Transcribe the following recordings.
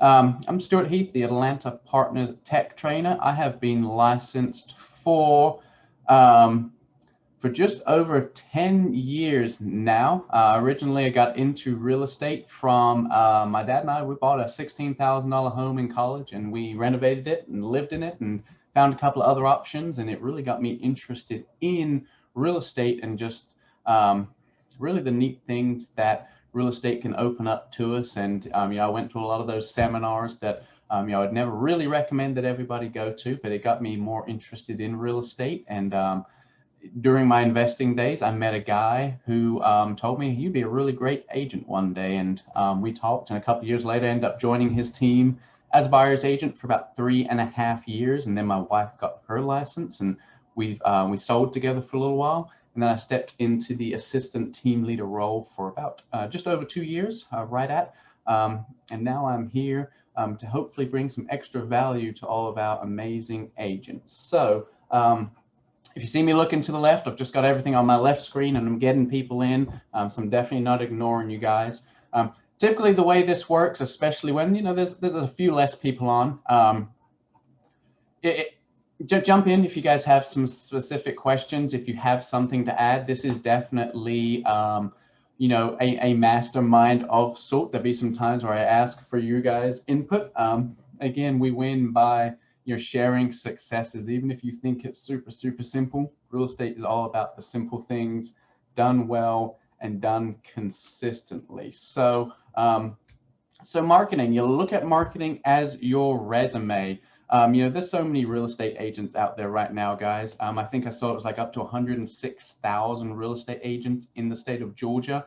I'm Stuart Heath, the Atlanta Partners Tech Trainer. I have been licensed um, for just over 10 years now. Originally, I got into real estate from my dad and I. We bought a $16,000 home in college, and we renovated it and lived in it and found a couple of other options. And it really got me interested in real estate and just really the neat things that real estate can open up to us. And I went to a lot of those seminars that I'd never really recommend that everybody go to, but it got me more interested in real estate. And during my investing days, I met a guy who told me you'd be a really great agent one day. And we talked, and a couple of years later, I ended up joining his team as a buyer's agent for about 3.5 years. And then my wife got her license, and we sold together for a little while. And then I stepped into the assistant team leader role for about just over 2 years, and now I'm here to hopefully bring some extra value to all of our amazing agents. So if you see me looking to the left, I've just got everything on my left screen and I'm getting people in. So I'm definitely not ignoring you guys. Typically the way this works, especially when, there's a few less people on, jump in if you guys have some specific questions. If you have something to add, this is definitely, a mastermind of sort. There'll be some times where I ask for you guys' input. Again, we win by sharing successes. Even if you think it's super, super simple, real estate is all about the simple things done well and done consistently. So, marketing, you look at marketing as your resume. There's so many real estate agents out there right now, guys. I think I saw it was like up to 106,000 real estate agents in the state of Georgia.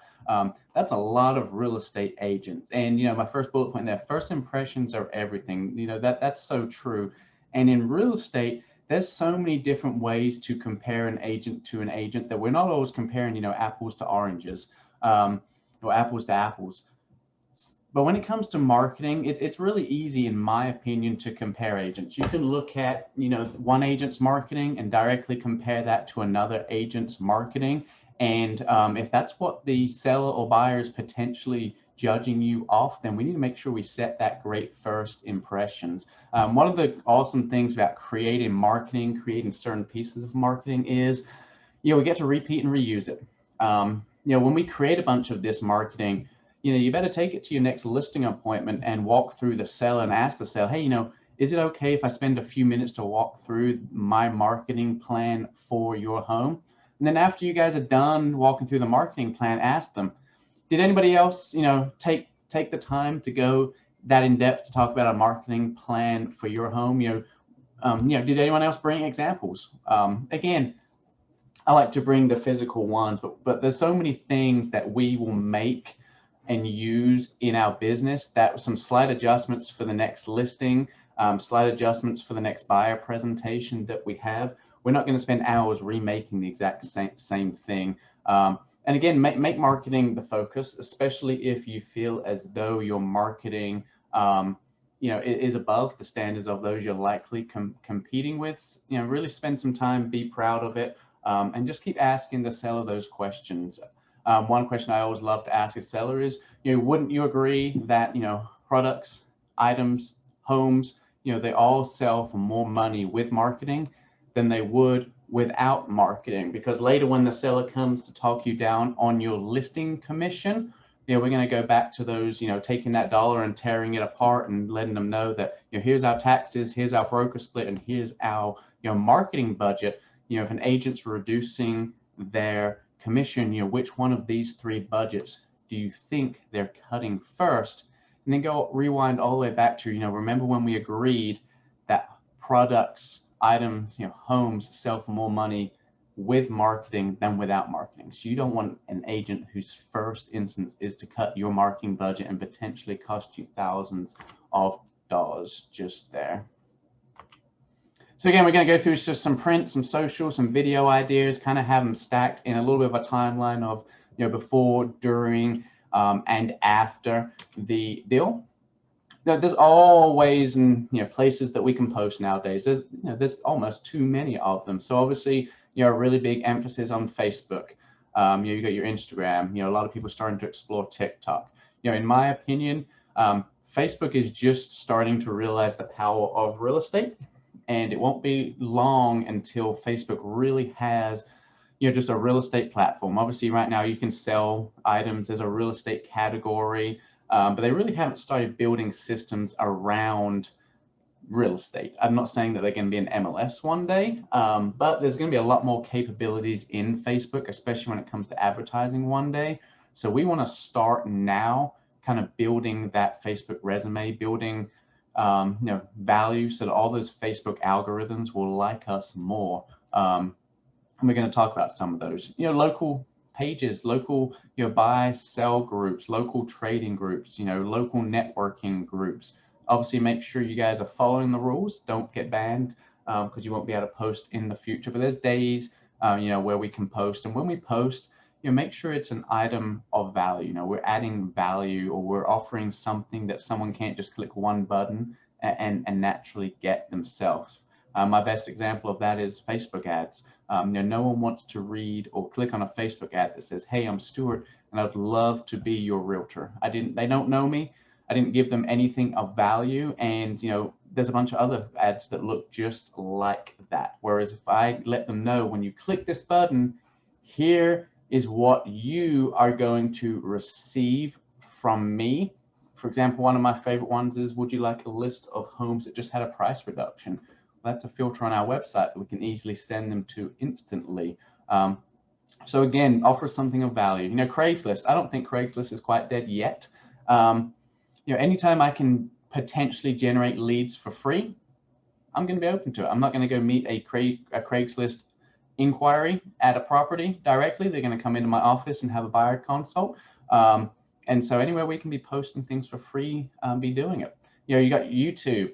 That's a lot of real estate agents. And, my first bullet point there, first impressions are everything. That's so true. And in real estate, there's so many different ways to compare an agent to an agent that we're not always comparing, apples to oranges, or apples to apples. But when it comes to marketing, it's really easy, in my opinion, to compare agents. You can look at, one agent's marketing and directly compare that to another agent's marketing. And if that's what the seller or buyer is potentially judging you off, then we need to make sure we set that great first impressions. One of the awesome things about creating certain pieces of marketing is, we get to repeat and reuse it. When we create a bunch of this marketing, you better take it to your next listing appointment and walk through the seller and ask the seller, hey, is it okay if I spend a few minutes to walk through my marketing plan for your home? And then after you guys are done walking through the marketing plan, ask them, did anybody else, take the time to go that in depth to talk about a marketing plan for your home? Did anyone else bring examples? Again, I like to bring the physical ones, but there's so many things that we will make and use in our business that some slight adjustments for the next listing, slight adjustments for the next buyer presentation that we have. We're not going to spend hours remaking the exact same thing. And again, make marketing the focus, especially if you feel as though your marketing is above the standards of those you're likely competing with. Really spend some time, be proud of it, and just keep asking the seller those questions. One question I always love to ask a seller is, wouldn't you agree that, products, items, homes, they all sell for more money with marketing than they would without marketing? Because later when the seller comes to talk you down on your listing commission, we're going to go back to those, taking that dollar and tearing it apart and letting them know that, here's our taxes, here's our broker split, and here's our, marketing budget. If an agent's reducing their commission, which one of these three budgets do you think they're cutting first? And then go rewind all the way back to, remember when we agreed that products, items, homes sell for more money with marketing than without marketing. So you don't want an agent whose first instance is to cut your marketing budget and potentially cost you thousands of dollars just there. So again, we're going to go through just some print, some social, some video ideas, kind of have them stacked in a little bit of a timeline of, before, during, and after the deal. There's always places that we can post nowadays. There's almost too many of them. So obviously, a really big emphasis on Facebook. You got your Instagram. A lot of people starting to explore TikTok. In my opinion, Facebook is just starting to realize the power of real estate, and it won't be long until Facebook really has, just a real estate platform. Obviously, right now you can sell items as a real estate category, but they really haven't started building systems around real estate. I'm not saying that they're going to be an MLS one day, but there's going to be a lot more capabilities in Facebook, especially when it comes to advertising one day. So we want to start now, kind of building that Facebook resume, building value so that all those Facebook algorithms will like us more. And we're going to talk about some of those, local pages, local, buy, sell groups, local trading groups, local networking groups. Obviously, make sure you guys are following the rules. Don't get banned because you won't be able to post in the future. But there's days, where we can post. And when we post, make sure it's an item of value. We're adding value, or we're offering something that someone can't just click one button and naturally get themselves. My best example of that is Facebook ads. No one wants to read or click on a Facebook ad that says, "Hey, I'm Stuart, and I'd love to be your realtor." They don't know me. I didn't give them anything of value. And, there's a bunch of other ads that look just like that. Whereas if I let them know, when you click this button, here is what you are going to receive from me. For example, one of my favorite ones is, would you like a list of homes that just had a price reduction? Well, that's a filter on our website that we can easily send them to instantly. So again, offer something of value. Craigslist, I don't think Craigslist is quite dead yet. Anytime I can potentially generate leads for free, I'm going to be open to it. I'm not going to go meet a Craigslist inquiry at a property directly. They're going to come into my office and have a buyer consult. And so anywhere we can be posting things for free, be doing it. You got YouTube,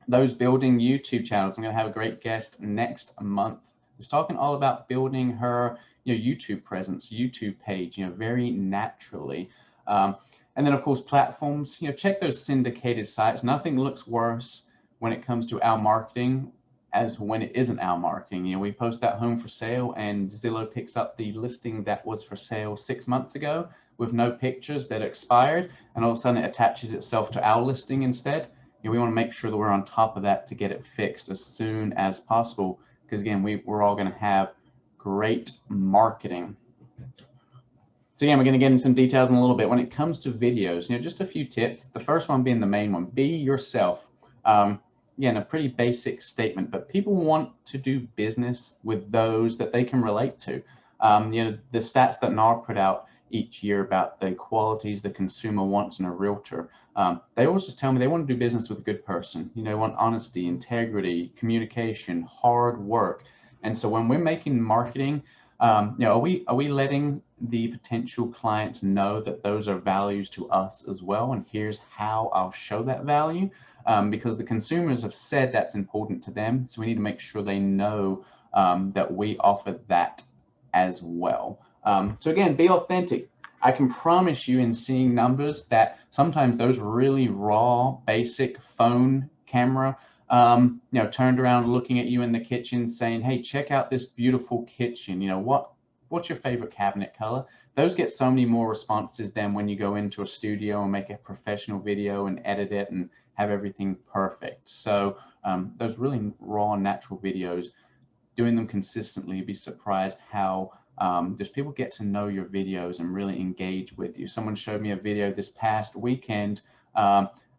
those building YouTube channels. I'm going to have a great guest next month. It's talking all about building her YouTube presence, YouTube page, very naturally. And then, of course, platforms, check those syndicated sites. Nothing looks worse when it comes to our marketing as when it isn't our marketing. We post that home for sale and Zillow picks up the listing that was for sale 6 months ago with no pictures that expired, and all of a sudden it attaches itself to our listing instead. We want to make sure that we're on top of that to get it fixed as soon as possible, because again, we're all going to have great marketing. So again, we're going to get into some details in a little bit. When it comes to videos, just a few tips. The first one being the main one: be yourself. Again, a pretty basic statement, but people want to do business with those that they can relate to. The stats that NAR put out each year about the qualities the consumer wants in a realtor. They always just tell me they want to do business with a good person. They want honesty, integrity, communication, hard work. And so when we're making marketing, are we letting the potential clients know that those are values to us as well? And here's how I'll show that value, because the consumers have said that's important to them. So we need to make sure they know that we offer that as well. So again, be authentic. I can promise you, in seeing numbers, that sometimes those really raw, basic phone camera, turned around looking at you in the kitchen saying, "Hey, check out this beautiful kitchen. What's your favorite cabinet color?" Those get so many more responses than when you go into a studio and make a professional video and edit it and have everything perfect. So those really raw, natural videos, doing them consistently, you'd be surprised how just people get to know your videos and really engage with you. Someone showed me a video this past weekend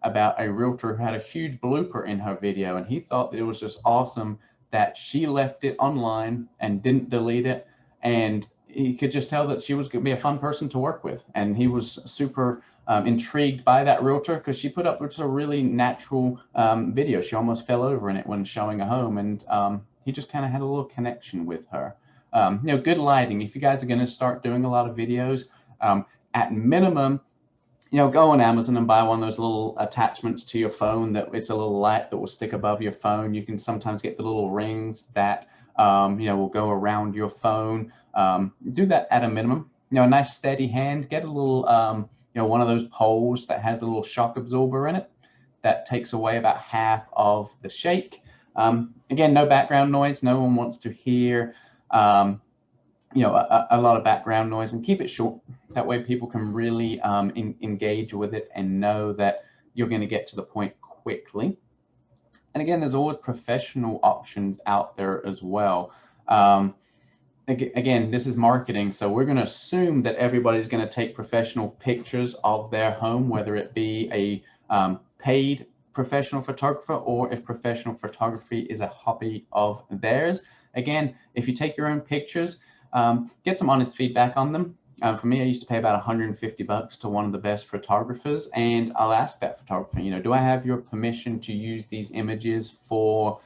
about a realtor who had a huge blooper in her video, and he thought it was just awesome that she left it online and didn't delete it, and he could just tell that she was going to be a fun person to work with. And he was super intrigued by that realtor because she put up just a really natural video. She almost fell over in it when showing a home, and he just kind of had a little connection with her. Good lighting. If you guys are going to start doing a lot of videos, at minimum, go on Amazon and buy one of those little attachments to your phone that it's a little light that will stick above your phone. You can sometimes get the little rings that will go around your phone. Do that at a minimum. A nice steady hand. Get a little one of those poles that has the little shock absorber in it that takes away about half of the shake. Again, no background noise. No one wants to hear a lot of background noise, and keep it short. That way people can really engage with it and know that you're going to get to the point quickly. And again, there's always professional options out there as well. Again, this is marketing, so we're going to assume that everybody's going to take professional pictures of their home, whether it be a paid professional photographer or if professional photography is a hobby of theirs. Again, if you take your own pictures, get some honest feedback on them. For me, I used to pay about $150 to one of the best photographers, and I'll ask that photographer, you know, do I have your permission to use these images for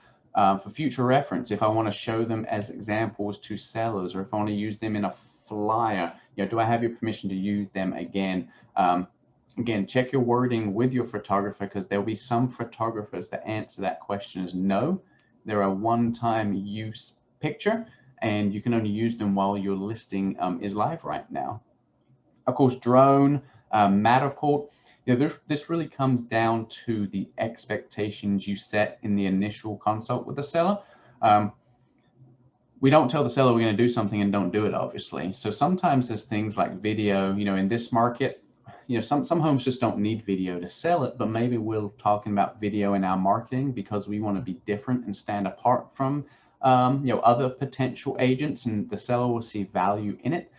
future reference? If I want to show them as examples to sellers, or if I want to use them in a flyer, you know, do I have your permission to use them again? Again, check your wording with your photographer, because there'll be some photographers that answer that question as no. They're a one-time use picture, and you can only use them while your listing is live right now. Of course, drone, Matterport, you know, this really comes down to the expectations you set in the initial consult with the seller. We don't tell the seller we're going to do something and don't do it, obviously. So sometimes there's things like video, you know, in this market, you know, some homes just don't need video to sell it, but maybe we're talking about video in our marketing because we want to be different and stand apart from, you know, other potential agents, and the seller will see value in it.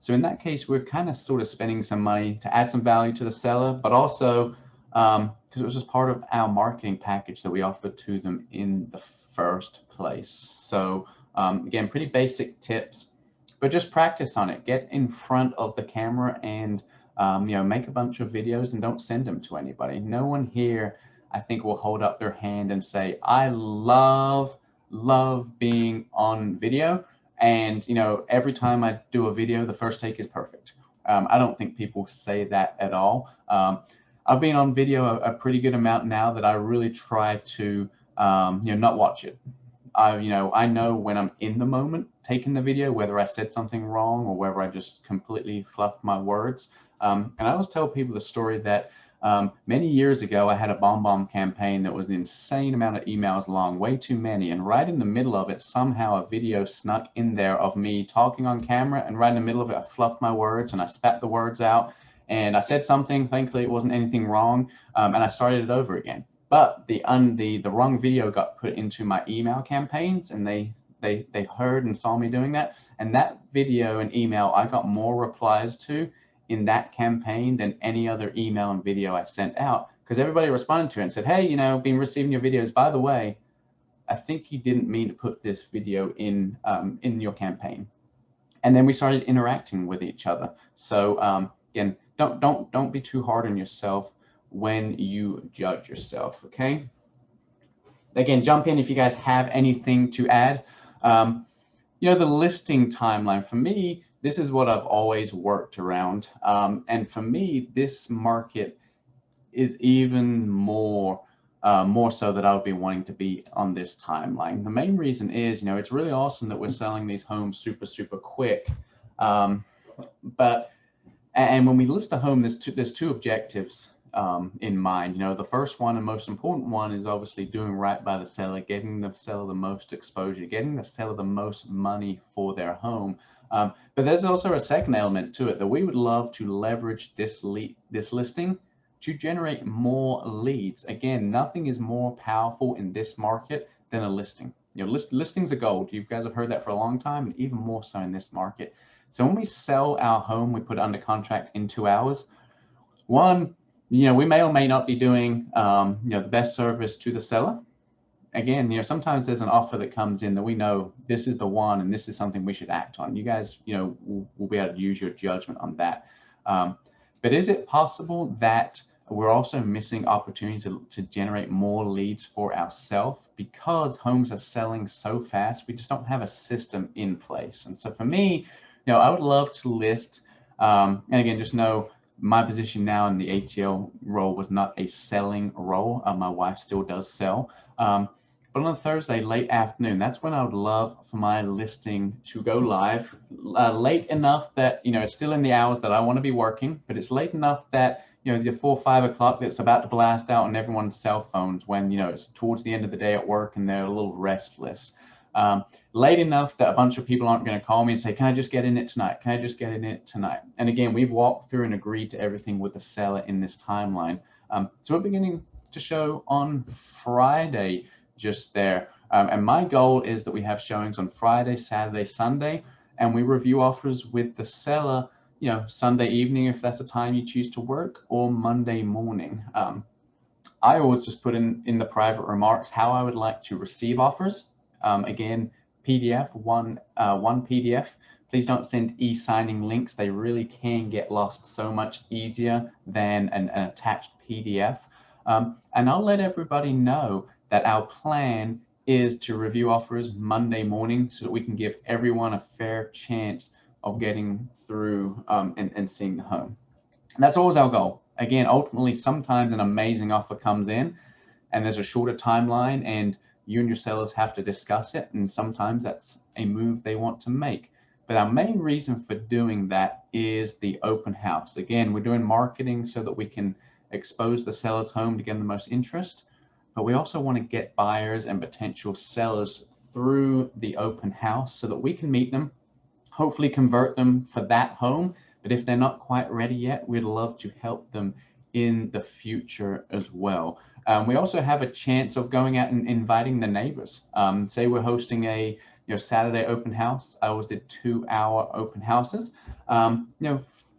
So in that case, we're kind of sort of spending some money to add some value to the seller, but also because it was just part of our marketing package that we offered to them in the first place. So again, pretty basic tips, but just practice on it. Get in front of the camera and you know, make a bunch of videos and don't send them to anybody. No one here, I think, will hold up their hand and say, I love being on video. And, you know, every time I do a video, the first take is perfect. I don't think people say that at all. I've been on video a pretty good amount now that I really try to, you know, not watch it. You know, I know when I'm in the moment taking the video, whether I said something wrong or whether I just completely fluffed my words. And I always tell people the story that many years ago, I had a BombBomb campaign that was an insane amount of emails long, way too many. And right in the middle of it, somehow a video snuck in there of me talking on camera. And right in the middle of it, I fluffed my words and I spat the words out. And I said something, thankfully it wasn't anything wrong. And I started it over again. But the wrong video got put into my email campaigns, and they heard and saw me doing that. And that video and email, I got more replies to in that campaign than any other email and video I sent out, because everybody responded to it and said, hey, you know, been receiving your videos. By the way, I think you didn't mean to put this video in your campaign. And then we started interacting with each other. So again, don't be too hard on yourself when you judge yourself. Okay. Again, jump in if you guys have anything to add. You know, the listing timeline for me, this is what I've always worked around. And for me, this market is even more so that I would be wanting to be on this timeline. The main reason is, you know, it's really awesome that we're selling these homes super quick. But when we list a home, there's two objectives in mind. You know, the first one and most important one is obviously doing right by the seller, getting the seller the most exposure, getting the seller the most money for their home. But there's also a second element to it that we would love to leverage this listing to generate more leads. Again, nothing is more powerful in this market than a listing. You know, listings are gold. You guys have heard that for a long time, and even more so in this market. So when we sell our home, we put it under contract in 2 hours. One, you know, we may or may not be doing, you know, the best service to the seller. Again, you know, sometimes there's an offer that comes in that we know this is the one and this is something we should act on. You guys, you know, will be able to use your judgment on that. But is it possible that we're also missing opportunities to generate more leads for ourselves because homes are selling so fast? We just don't have a system in place. And so for me, you know, I would love to list, and again, just know my position now in the ATL role was not a selling role. My wife still does sell. But on a Thursday, late afternoon, that's when I would love for my listing to go live, late enough that, you know, it's still in the hours that I want to be working, but it's late enough that, you know, the 4 or 5 o'clock that's about to blast out on everyone's cell phones when, you know, it's towards the end of the day at work and they're a little restless. Late enough that a bunch of people aren't going to call me and say, can I just get in it tonight? Can I just get in it tonight? And again, we've walked through and agreed to everything with the seller in this timeline. So we're beginning to show on Friday just there. And my goal is that we have showings on Friday, Saturday, Sunday, and we review offers with the seller, Sunday evening, if that's a time you choose to work, or Monday morning. I always just put in the private remarks how I would like to receive offers. Again, PDF, one PDF. Please don't send e-signing links. They really can get lost so much easier than an attached PDF. And I'll let everybody know that our plan is to review offers Monday morning so that we can give everyone a fair chance of getting through and seeing the home. And that's always our goal. Again, ultimately, sometimes an amazing offer comes in and there's a shorter timeline and you and your sellers have to discuss it. And sometimes that's a move they want to make. But our main reason for doing that is the open house. Again, we're doing marketing so that we can expose the seller's home to get the most interest. But we also want to get buyers and potential sellers through the open house so that we can meet them, hopefully convert them for that home. But if they're not quite ready yet, we'd love to help them in the future as well. We also have a chance of going out and inviting the neighbors. Say we're hosting a Saturday open house. I always did 2-hour open houses.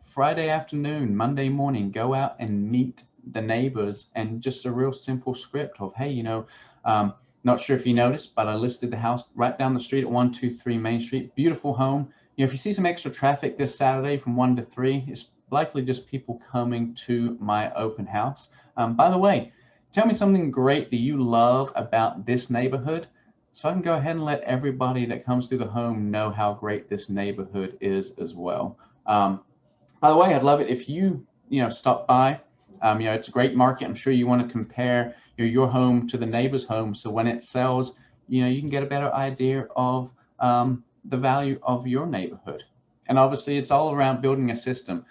Friday afternoon, Monday morning, go out and meet the neighbors, and just a real simple script of, hey, not sure if you noticed, but I listed the house right down the street at 123 Main Street. Beautiful home. If you see some extra traffic this Saturday from 1 to 3, it's likely just people coming to my open house. By the way, tell me something great that you love about this neighborhood so I can go ahead and let everybody that comes through the home know how great this neighborhood is as well. By the way, I'd love it if you, stop by. It's a great market. I'm sure you want to compare your home to the neighbor's home. So when it sells, you can get a better idea of the value of your neighborhood. And obviously it's all around building a system.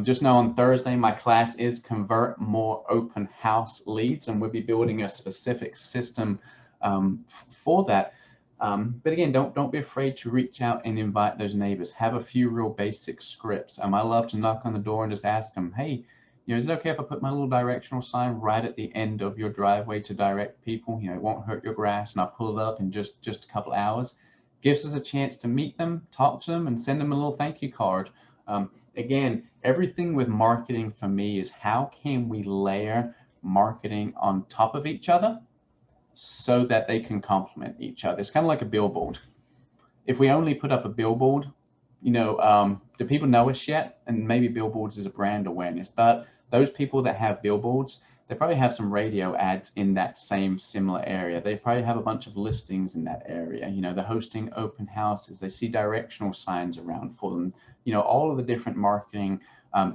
Just know on Thursday, my class is Convert More Open House Leads, and we'll be building a specific system for that. But again, don't be afraid to reach out and invite those neighbors. Have a few real basic scripts. I love to knock on the door and just ask them, hey, is it okay if I put my little directional sign right at the end of your driveway to direct people? It won't hurt your grass, and I'll pull it up in just a couple hours. Gives us a chance to meet them, talk to them, and send them a little thank you card. Again, everything with marketing for me is how can we layer marketing on top of each other so that they can complement each other. It's kind of like a billboard. If we only put up a billboard, do people know us yet? And maybe billboards is a brand awareness, but those people that have billboards, they probably have some radio ads in that same similar area. They probably have a bunch of listings in that area. They're hosting open houses. They see directional signs around for them. All of the different marketing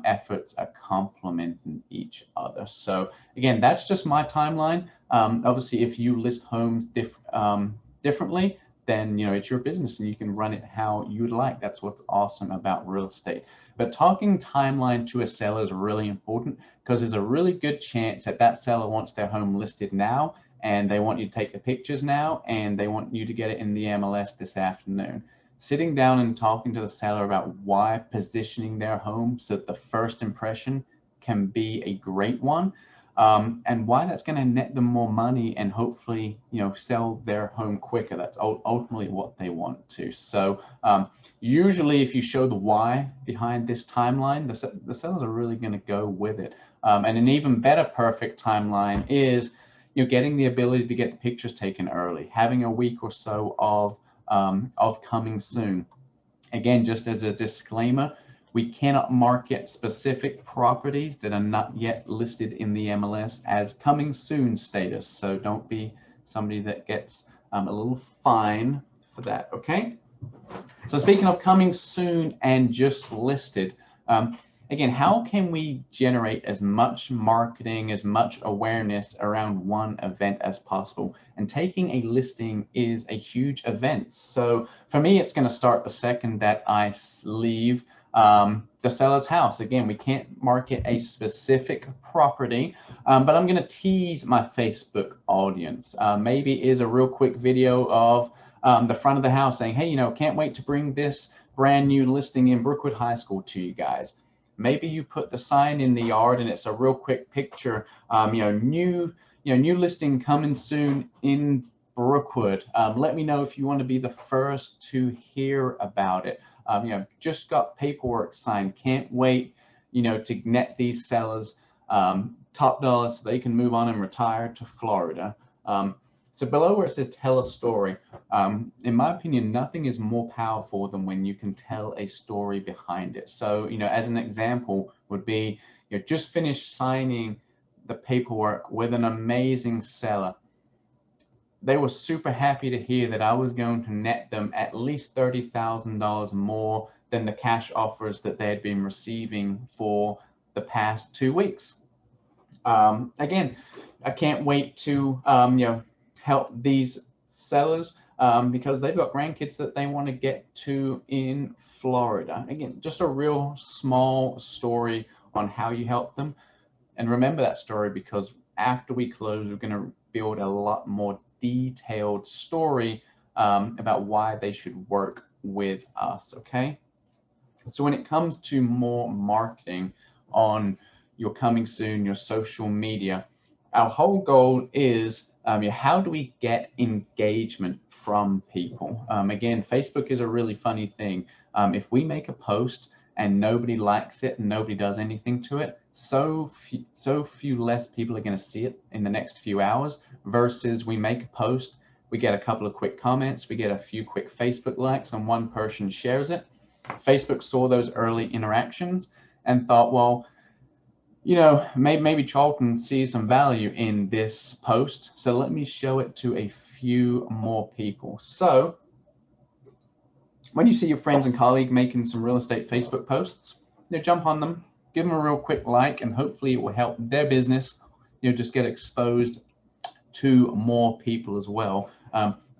efforts are complementing each other. So again, that's just my timeline. Obviously, if you list homes differently, then it's your business and you can run it how you'd like. That's what's awesome about real estate. But talking timeline to a seller is really important because there's a really good chance that seller wants their home listed now and they want you to take the pictures now and they want you to get it in the MLS this afternoon. Sitting down and talking to the seller about why positioning their home so that the first impression can be a great one, and why that's going to net them more money and hopefully, sell their home quicker. That's ultimately what they want to. So usually if you show the why behind this timeline, the sellers are really going to go with it. And an even better perfect timeline is, getting the ability to get the pictures taken early, having a week or so of coming soon. Again, just as a disclaimer, we cannot market specific properties that are not yet listed in the MLS as coming soon status. So don't be somebody that gets a little fine for that, okay? So speaking of coming soon and just listed, again, how can we generate as much marketing, as much awareness around one event as possible? And taking a listing is a huge event. So for me, it's going to start the second that I leave the seller's house. Again, we can't market a specific property, but I'm going to tease my Facebook audience. Maybe is a real quick video of the front of the house saying, hey, can't wait to bring this brand new listing in Brookwood High School to you guys. Maybe you put the sign in the yard and it's a real quick picture, new listing coming soon in Brookwood. Let me know if you want to be the first to hear about it. Just got paperwork signed. Can't wait, to net these sellers top dollar so they can move on and retire to Florida. So below where it says tell a story, in my opinion, nothing is more powerful than when you can tell a story behind it. So, as an example would be, just finished signing the paperwork with an amazing seller. They were super happy to hear that I was going to net them at least $30,000 more than the cash offers that they had been receiving for the past 2 weeks. Again, I can't wait to, help these sellers because they've got grandkids that they want to get to in Florida. Again, just a real small story on how you help them. And remember that story, because after we close, we're going to build a lot more detailed story about why they should work with us, okay? So when it comes to more marketing on your coming soon, your social media, our whole goal is how do we get engagement from people? Again, Facebook is a really funny thing. If we make a post and nobody likes it and nobody does anything to it, so few less people are going to see it in the next few hours, versus we make a post, we get a couple of quick comments, we get a few quick Facebook likes, and one person shares it. Facebook saw those early interactions and thought, well, maybe Charlton sees some value in this post, so let me show it to a few more people. So when you see your friends and colleagues making some real estate Facebook posts, jump on them, give them a real quick like, and hopefully it will help their business, just get exposed to more people as well.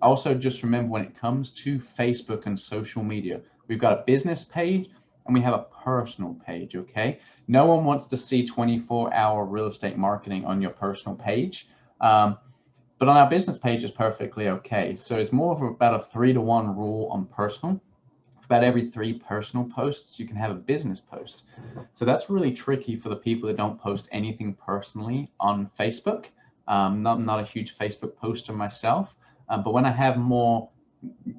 Also, just remember, when it comes to Facebook and social media, we've got a business page and we have a personal page, okay? No one wants to see 24-hour real estate marketing on your personal page, but on our business page is perfectly okay. So it's more of about a 3-to-1 rule on personal. About every 3 personal posts, you can have a business post. So that's really tricky for the people that don't post anything personally on Facebook. Not a huge Facebook poster myself, but when I have more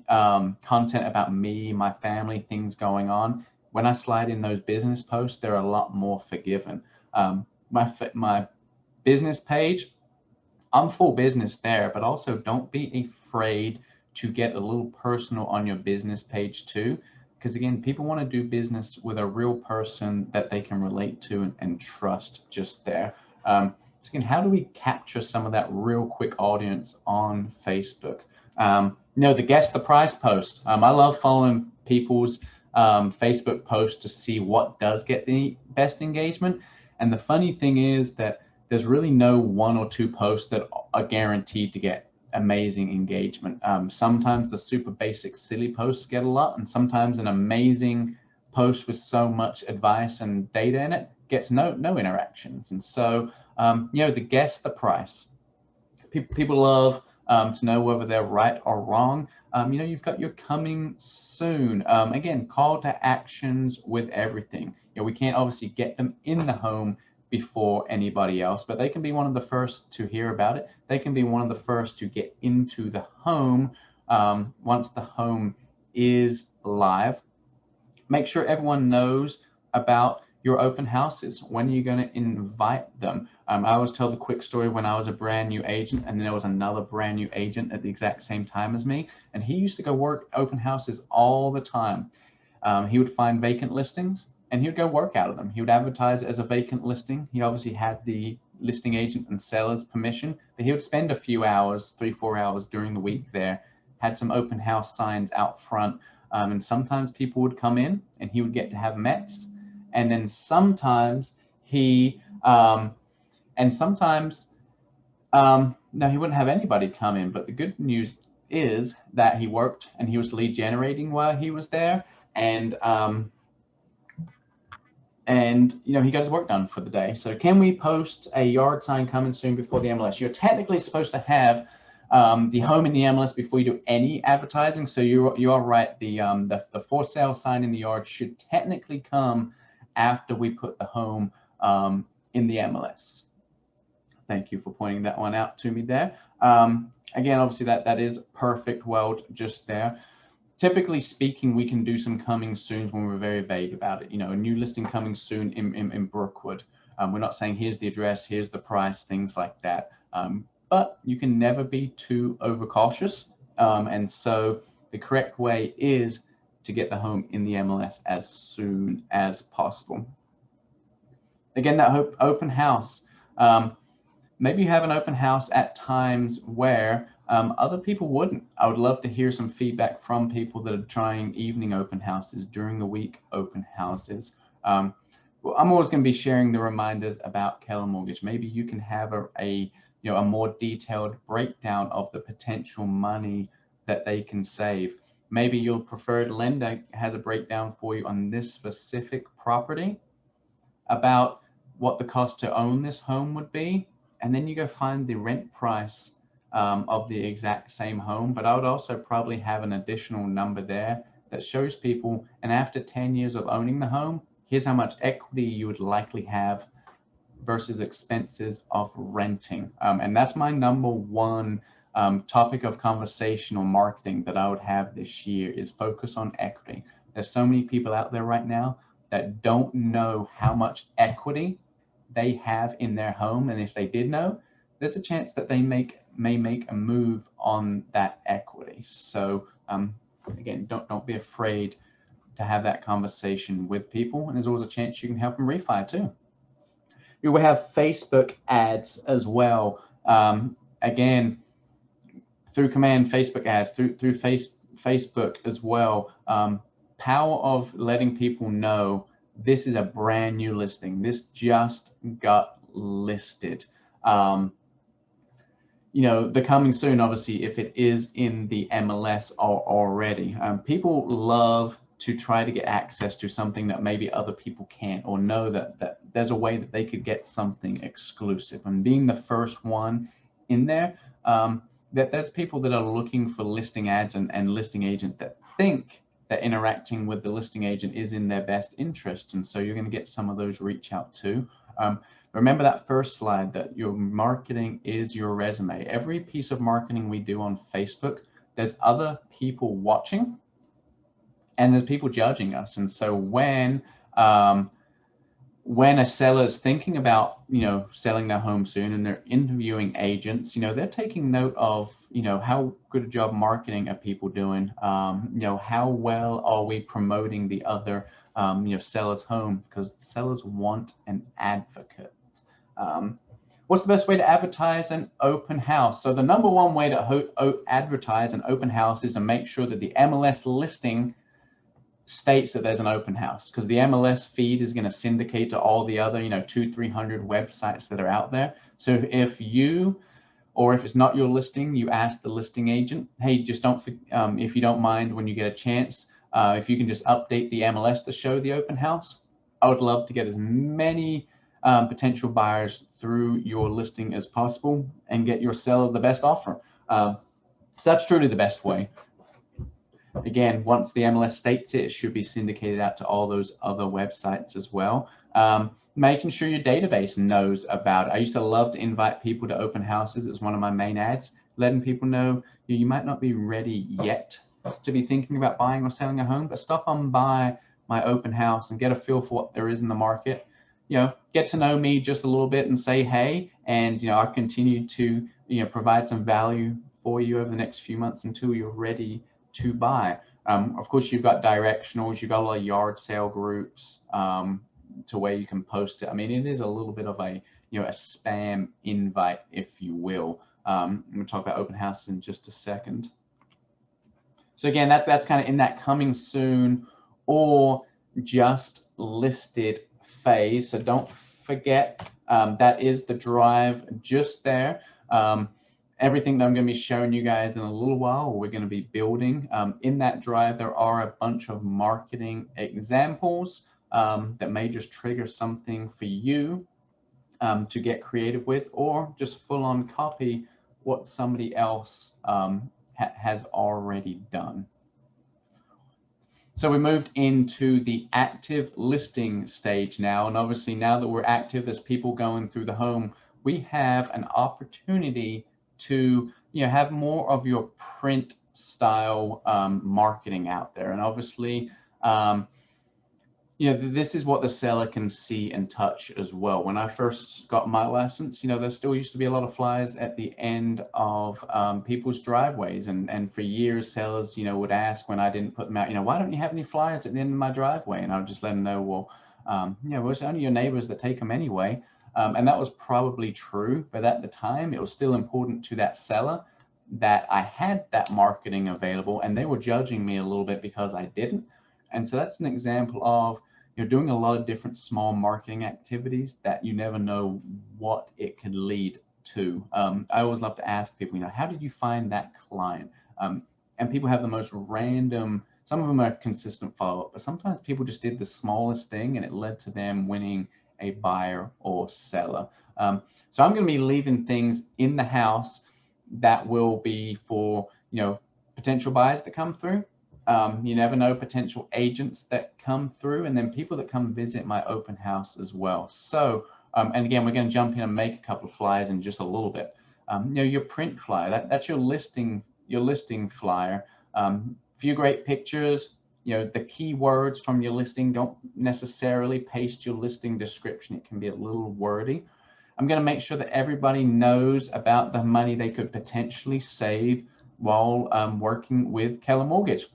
content about me, my family, things going on, when I slide in those business posts, they're a lot more forgiven. My business page, I'm full business there, but also don't be afraid to get a little personal on your business page too, because again, people want to do business with a real person that they can relate to and trust just there. So again, how do we capture some of that real quick audience on Facebook? The guess the price post. I love following people's Facebook posts to see what does get the best engagement. And the funny thing is that there's really no 1 or 2 posts that are guaranteed to get amazing engagement. Sometimes the super basic silly posts get a lot, and sometimes an amazing post with so much advice and data in it gets no interactions. And so the guess the price. People love to know whether they're right or wrong. You've got your coming soon. Again, call to actions with everything. We can't obviously get them in the home before anybody else, but they can be one of the first to hear about it. They can be one of the first to get into the home once the home is live. Make sure everyone knows about your open houses. When are you going to invite them? I always tell the quick story when I was a brand new agent, and there was another brand new agent at the exact same time as me, and he used to go work open houses all the time. He would find vacant listings and he would go work out of them. He would advertise it as a vacant listing. He obviously had the listing agent and seller's permission, but he would spend a few hours, 3-4 hours during the week there, had some open house signs out front, and sometimes people would come in and he would get to have Mets. And then sometimes he wouldn't have anybody come in. But the good news is that he worked and he was lead generating while he was there, and he got his work done for the day. So can we post a yard sign coming soon before the MLS? You're technically supposed to have the home in the MLS before you do any advertising. So you are right. The for sale sign in the yard should technically come after we put the home in the MLS. Thank you for pointing that one out to me there. Again, obviously that is perfect world just there. Typically speaking, we can do some coming soons when we're very vague about it. You know, a new listing coming soon in Brookwood. We're not saying here's the address, here's the price, things like that. But you can never be too overcautious. And so the correct way is to get the home in the MLS as soon as possible. Again, that open house. Maybe you have an open house at times where other people wouldn't. I would love to hear some feedback from people that are trying evening open houses, during the week open houses. Well, I'm always going to be sharing the reminders about Keller Mortgage. Maybe you can have a more detailed breakdown of the potential money that they can save. Maybe your preferred lender has a breakdown for you on this specific property about what the cost to own this home would be. And then you go find the rent price of the exact same home. But I would also probably have an additional number there that shows people, and after 10 years of owning the home, here's how much equity you would likely have versus expenses of renting. And that's my number one topic of conversational marketing that I would have this year, is focus on equity. There's so many people out there right now that don't know how much equity they have in their home, and if they did know, there's a chance that they may make a move on that equity. So again, don't be afraid to have that conversation with people, and there's always a chance you can help them refi too. You will have Facebook ads as well. Again, through command Facebook ads, through Facebook as well. Power of letting people know this is a brand new listing. This just got listed. You know, the coming soon, obviously, if it is in the MLS already. People love to try to get access to something that maybe other people can't, or know that there's a way that they could get something exclusive. And being the first one in there, that there's people that are looking for listing ads and listing agents that think that interacting with the listing agent is in their best interest. And so you're going to get some of those reach out too. Remember that first slide, that your marketing is your resume. Every piece of marketing we do on Facebook, there's other people watching and there's people judging us. And so when a seller is thinking about, selling their home soon, and they're interviewing agents, they're taking note of, how good a job marketing are people doing? How well are we promoting the other, seller's home? Because sellers want an advocate. What's the best way to advertise an open house? So the number one way to advertise an open house is to make sure that the MLS listing states that there's an open house, because the MLS feed is going to syndicate to all the other, 200-300 websites that are out there. So if you, or if it's not your listing, you ask the listing agent, hey, just don't, if you don't mind, when you get a chance, if you can just update the MLS to show the open house. I would love to get as many potential buyers through your listing as possible and get your seller the best offer. So that's truly the best way. Again, once the MLS states it, it should be syndicated out to all those other websites as well. Making sure your database knows about it. I used to love to invite people to open houses. It was one of my main ads, letting people know you might not be ready yet to be thinking about buying or selling a home, but stop on by my open house and get a feel for what there is in the market. Get to know me just a little bit and say hey, and I'll continue to provide some value for you over the next few months until you're ready to buy. Of course, you've got directionals, you've got a lot of yard sale groups to where you can post it. I mean, it is a little bit of a a spam invite, if you will. I'm going to talk about open houses in just a second. So again, that's kind of in that coming soon or just listed phase. So don't forget, that is the drive just there. Everything that I'm going to be showing you guys in a little while, we're going to be building. In that drive, there are a bunch of marketing examples that may just trigger something for you to get creative with, or just full on copy what somebody else has already done. So we moved into the active listing stage now. And obviously now that we're active, there's people going through the home, we have an opportunity to have more of your print style marketing out there. And obviously, this is what the seller can see and touch as well. When I first got my license, there still used to be a lot of flyers at the end of people's driveways. And for years, sellers, would ask when I didn't put them out, why don't you have any flyers at the end of my driveway? And I would just let them know, well, it's only your neighbors that take them anyway. And that was probably true, but at the time, it was still important to that seller that I had that marketing available, and they were judging me a little bit because I didn't. And so that's an example of doing a lot of different small marketing activities that you never know what it could lead to. I always love to ask people, how did you find that client? And people have the most random, some of them are consistent follow-up, but sometimes people just did the smallest thing and it led to them winning a buyer or seller. So I'm going to be leaving things in the house that will be for, potential buyers that come through. You never know, potential agents that come through, and then people that come visit my open house as well. So, and again, we're going to jump in and make a couple of flyers in just a little bit. Your print flyer, that's your listing flyer. Few great pictures, the keywords from your listing. Don't necessarily paste your listing description. It can be a little wordy. I'm going to make sure that everybody knows about the money they could potentially save while working with Keller Mortgage.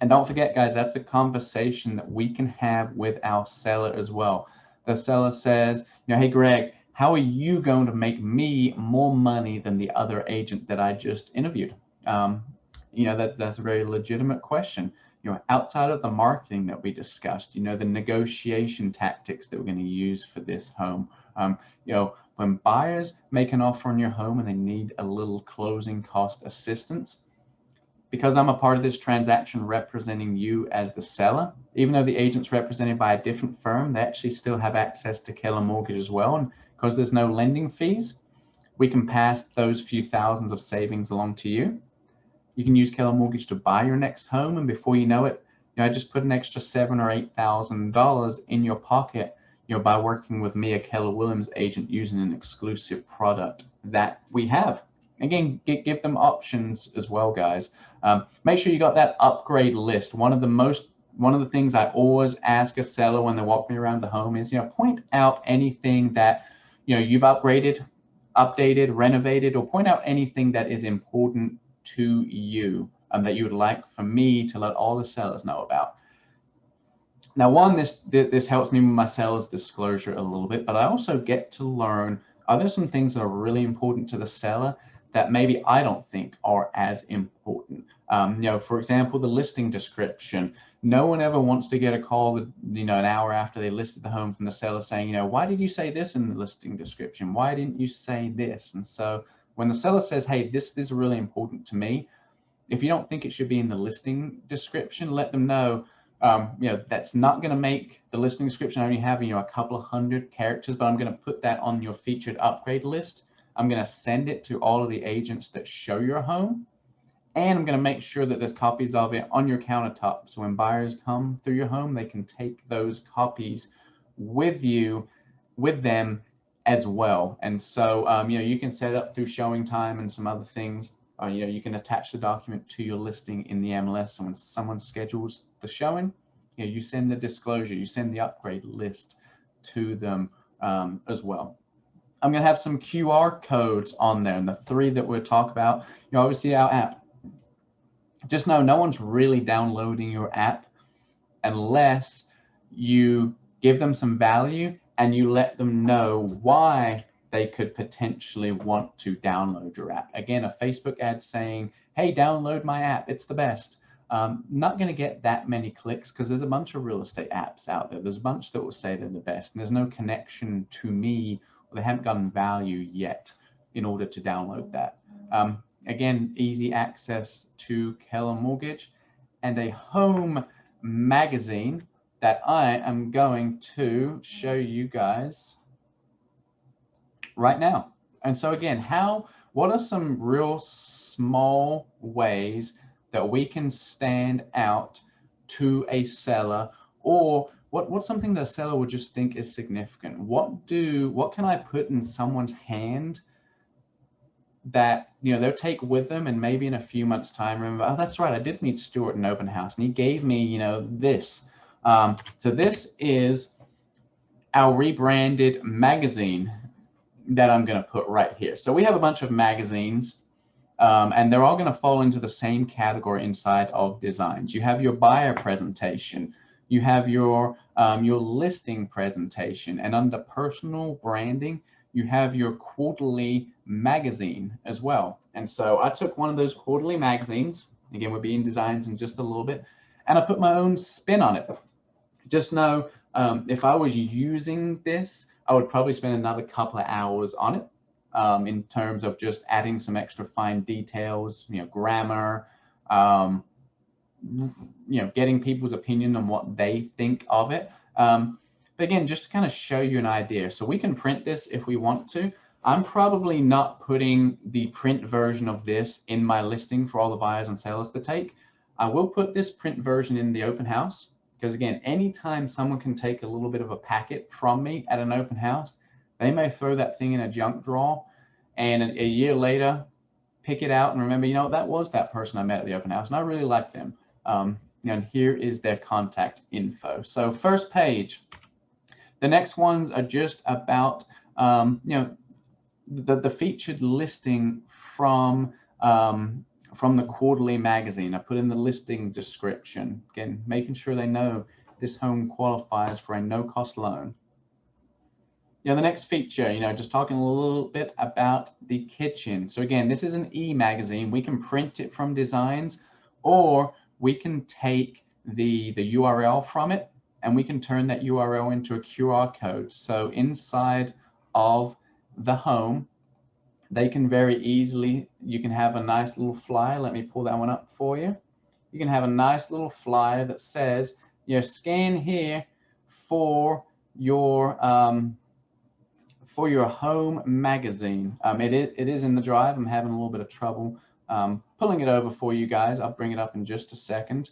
And don't forget, guys, that's a conversation that we can have with our seller as well. The seller says, hey, Greg, how are you going to make me more money than the other agent that I just interviewed? That's a very legitimate question. Outside of the marketing that we discussed, the negotiation tactics that we're going to use for this home. When buyers make an offer on your home and they need a little closing cost assistance, because I'm a part of this transaction representing you as the seller, even though the agent's represented by a different firm, they actually still have access to Keller Mortgage as well. And because there's no lending fees, we can pass those few thousands of savings along to you. You can use Keller Mortgage to buy your next home, and before you know it, I just put an extra $7,000 or $8,000 in your pocket, by working with me, a Keller Williams agent, using an exclusive product that we have. Again, give them options as well, guys. Make sure you got that upgrade list. One of the things I always ask a seller when they walk me around the home is, point out anything that you've upgraded, updated, renovated, or point out anything that is important to you that you would like for me to let all the sellers know about. Now, one, this helps me with my seller's disclosure a little bit, but I also get to learn, are there some things that are really important to the seller that maybe I don't think are as important? For example, the listing description. No one ever wants to get a call, an hour after they listed the home from the seller saying, why did you say this in the listing description? Why didn't you say this? And so when the seller says, hey, this is really important to me, if you don't think it should be in the listing description, let them know, that's not going to make the listing description only have, a couple of hundred characters, but I'm going to put that on your featured upgrade list. I'm going to send it to all of the agents that show your home, and I'm going to make sure that there's copies of it on your countertop. So when buyers come through your home, they can take those copies with them as well. And so, you can set it up through showing time and some other things. You can attach the document to your listing in the MLS. So when someone schedules the showing, you send the disclosure, you send the upgrade list to them as well. I'm going to have some QR codes on there, and the three that we'll talk about, obviously our app. Just know no one's really downloading your app unless you give them some value and you let them know why they could potentially want to download your app. Again, a Facebook ad saying, hey, download my app, it's the best. Not going to get that many clicks because there's a bunch of real estate apps out there. There's a bunch that will say they're the best, and there's no connection to me, or they haven't gotten value yet in order to download that. Again, easy access to Keller Mortgage and a home magazine that I am going to show you guys right now. And so again, what are some real small ways that we can stand out to a seller, or what's something that a seller would just think is significant? What can I put in someone's hand that, you know, they'll take with them, and maybe in a few months' time remember, oh, that's right, I did meet Stuart in open house and he gave me, you know, this. So this is our rebranded magazine that I'm going to put right here. So we have a bunch of magazines, and they're all going to fall into the same category inside of designs. You have your buyer presentation, you have your listing presentation, and under personal branding, you have your quarterly magazine as well. And so I took one of those quarterly magazines, again, we'll be in designs in just a little bit, and I put my own spin on it. Just know, if I was using this, I would probably spend another couple of hours on it, in terms of just adding some extra fine details, you know, grammar, you know, getting people's opinion on what they think of it. But again, just to kind of show you an idea. So we can print this if we want to. I'm probably not putting the print version of this in my listing for all the buyers and sellers to take. I will put this print version in the open house, because again, anytime someone can take a little bit of a packet from me at an open house, they may throw that thing in a junk drawer, and a year later, pick it out and remember, you know, that was that person I met at the open house, and I really liked them. And here is their contact info. So first page. The next ones are just about, you know, the featured listing from the quarterly magazine. I put in the listing description, again, making sure they know this home qualifies for a no-cost loan. You know, the next feature, you know, just talking a little bit about the kitchen. So again, this is an e-magazine. We can print it from designs, or we can take the URL from it, and we can turn that URL into a QR code. So inside of the home, they can very easily, you can have a nice little flyer. Let me pull that one up for you. You can have a nice little flyer that says, you know, scan here for your home magazine. It is in the drive. I'm having a little bit of trouble pulling it over for you guys. I'll bring it up in just a second.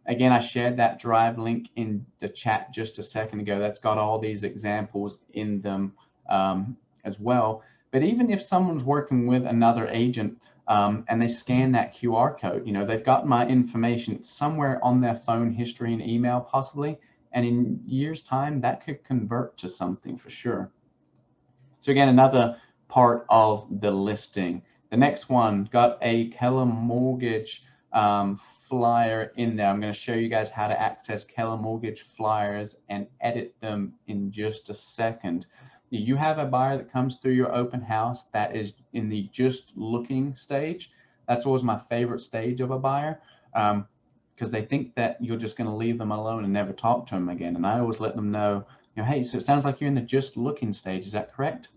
Again, I shared that drive link in the chat just a second ago. That's got all these examples in them as well. But even if someone's working with another agent and they scan that QR code, you know, they've got my information somewhere on their phone history and email possibly, and in years' time, that could convert to something for sure. So again, another part of the listing. The next one, got a Keller Mortgage flyer in there. I'm going to show you guys how to access Keller Mortgage flyers and edit them in just a second. You have a buyer that comes through your open house that is in the just looking stage. That's always my favorite stage of a buyer, because they think that you're just going to leave them alone and never talk to them again. And I always let them know, you know, hey, so it sounds like you're in the just looking stage. Is that correct?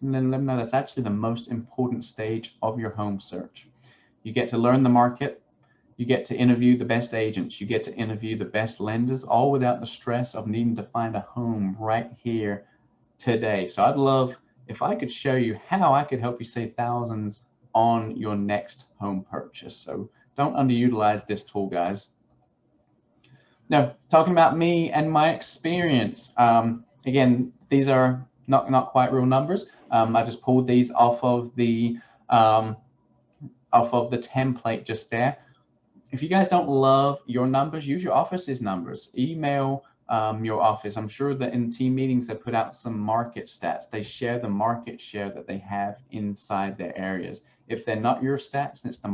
And then let them know that's actually the most important stage of your home search. You get to learn the market. You get to interview the best agents. You get to interview the best lenders, all without the stress of needing to find a home right here today. So I'd love if I could show you how I could help you save thousands on your next home purchase. So don't underutilize this tool, guys. Now, talking about me and my experience. Again, these are not quite real numbers. I just pulled these off of the template just there. If you guys don't love your numbers, use your office's numbers. Email your office. I'm sure that in team meetings they put out some market stats. They share the market share that they have inside their areas. If they're not your stats, it's the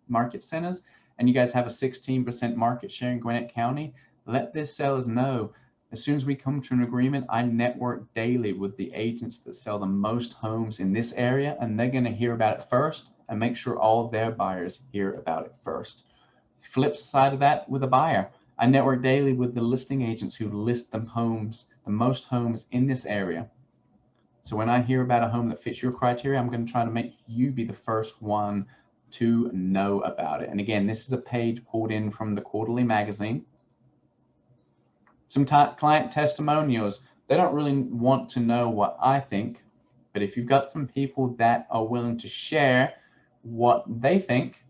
market centers, and you guys have a 16% market share in Gwinnett County, let this sellers know. As soon as we come to an agreement, I network daily with the agents that sell the most homes in this area, and they're going to hear about it first and make sure all of their buyers hear about it first. Flip side of that with a buyer. I network daily with the listing agents who list the most homes in this area. So when I hear about a home that fits your criteria, I'm going to try to make you be the first one to know about it. And again, this is a page pulled in from the quarterly magazine. Some client testimonials. They don't really want to know what I think, but if you've got some people that are willing to share what they think,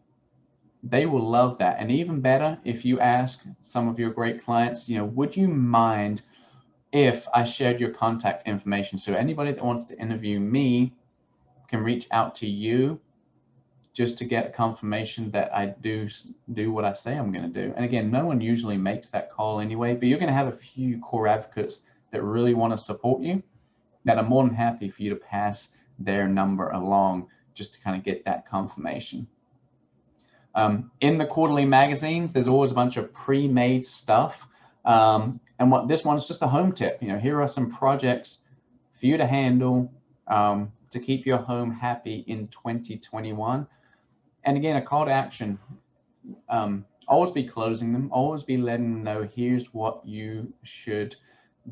They will love that. And even better, if you ask some of your great clients, would you mind if I shared your contact information? So anybody that wants to interview me can reach out to you just to get a confirmation that I do what I say I'm going to do. And again, no one usually makes that call anyway, but you're going to have a few core advocates that really want to support you that are more than happy for you to pass their number along just to kind of get that confirmation. In the quarterly magazines, there's always a bunch of pre-made stuff. And what this one is just a home tip. Here are some projects for you to handle to keep your home happy in 2021. And again, a call to action. Always be closing them. Always be letting them know here's what you should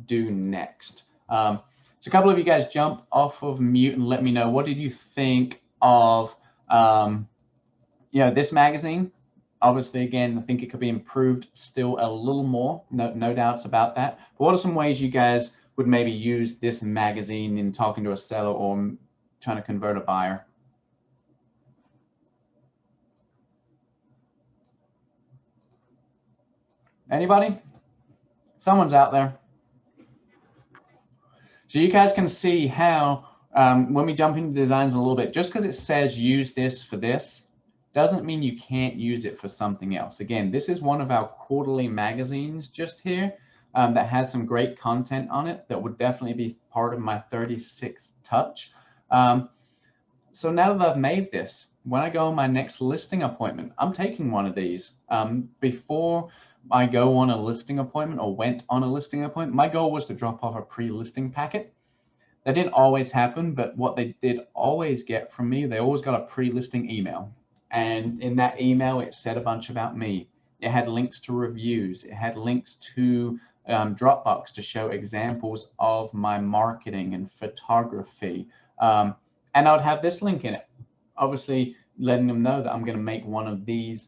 do next. So a couple of you guys jump off of mute and let me know, what did you think of this magazine? Obviously, again, I think it could be improved still a little more, no doubts about that. But what are some ways you guys would maybe use this magazine in talking to a seller or trying to convert a buyer? Anybody? Someone's out there. So you guys can see how when we jump into designs a little bit, just because it says use this for this, doesn't mean you can't use it for something else. Again, this is one of our quarterly magazines just here that had some great content on it that would definitely be part of my 36 touch. So now that I've made this, when I go on my next listing appointment, I'm taking one of these. Before I go on a listing appointment or went on a listing appointment, my goal was to drop off a pre-listing packet. That didn't always happen, but what they did always get from me, they always got a pre-listing email. And in that email, it said a bunch about me. It had links to reviews. It had links to Dropbox to show examples of my marketing and photography. And I would have this link in it, obviously letting them know that I'm going to make one of these,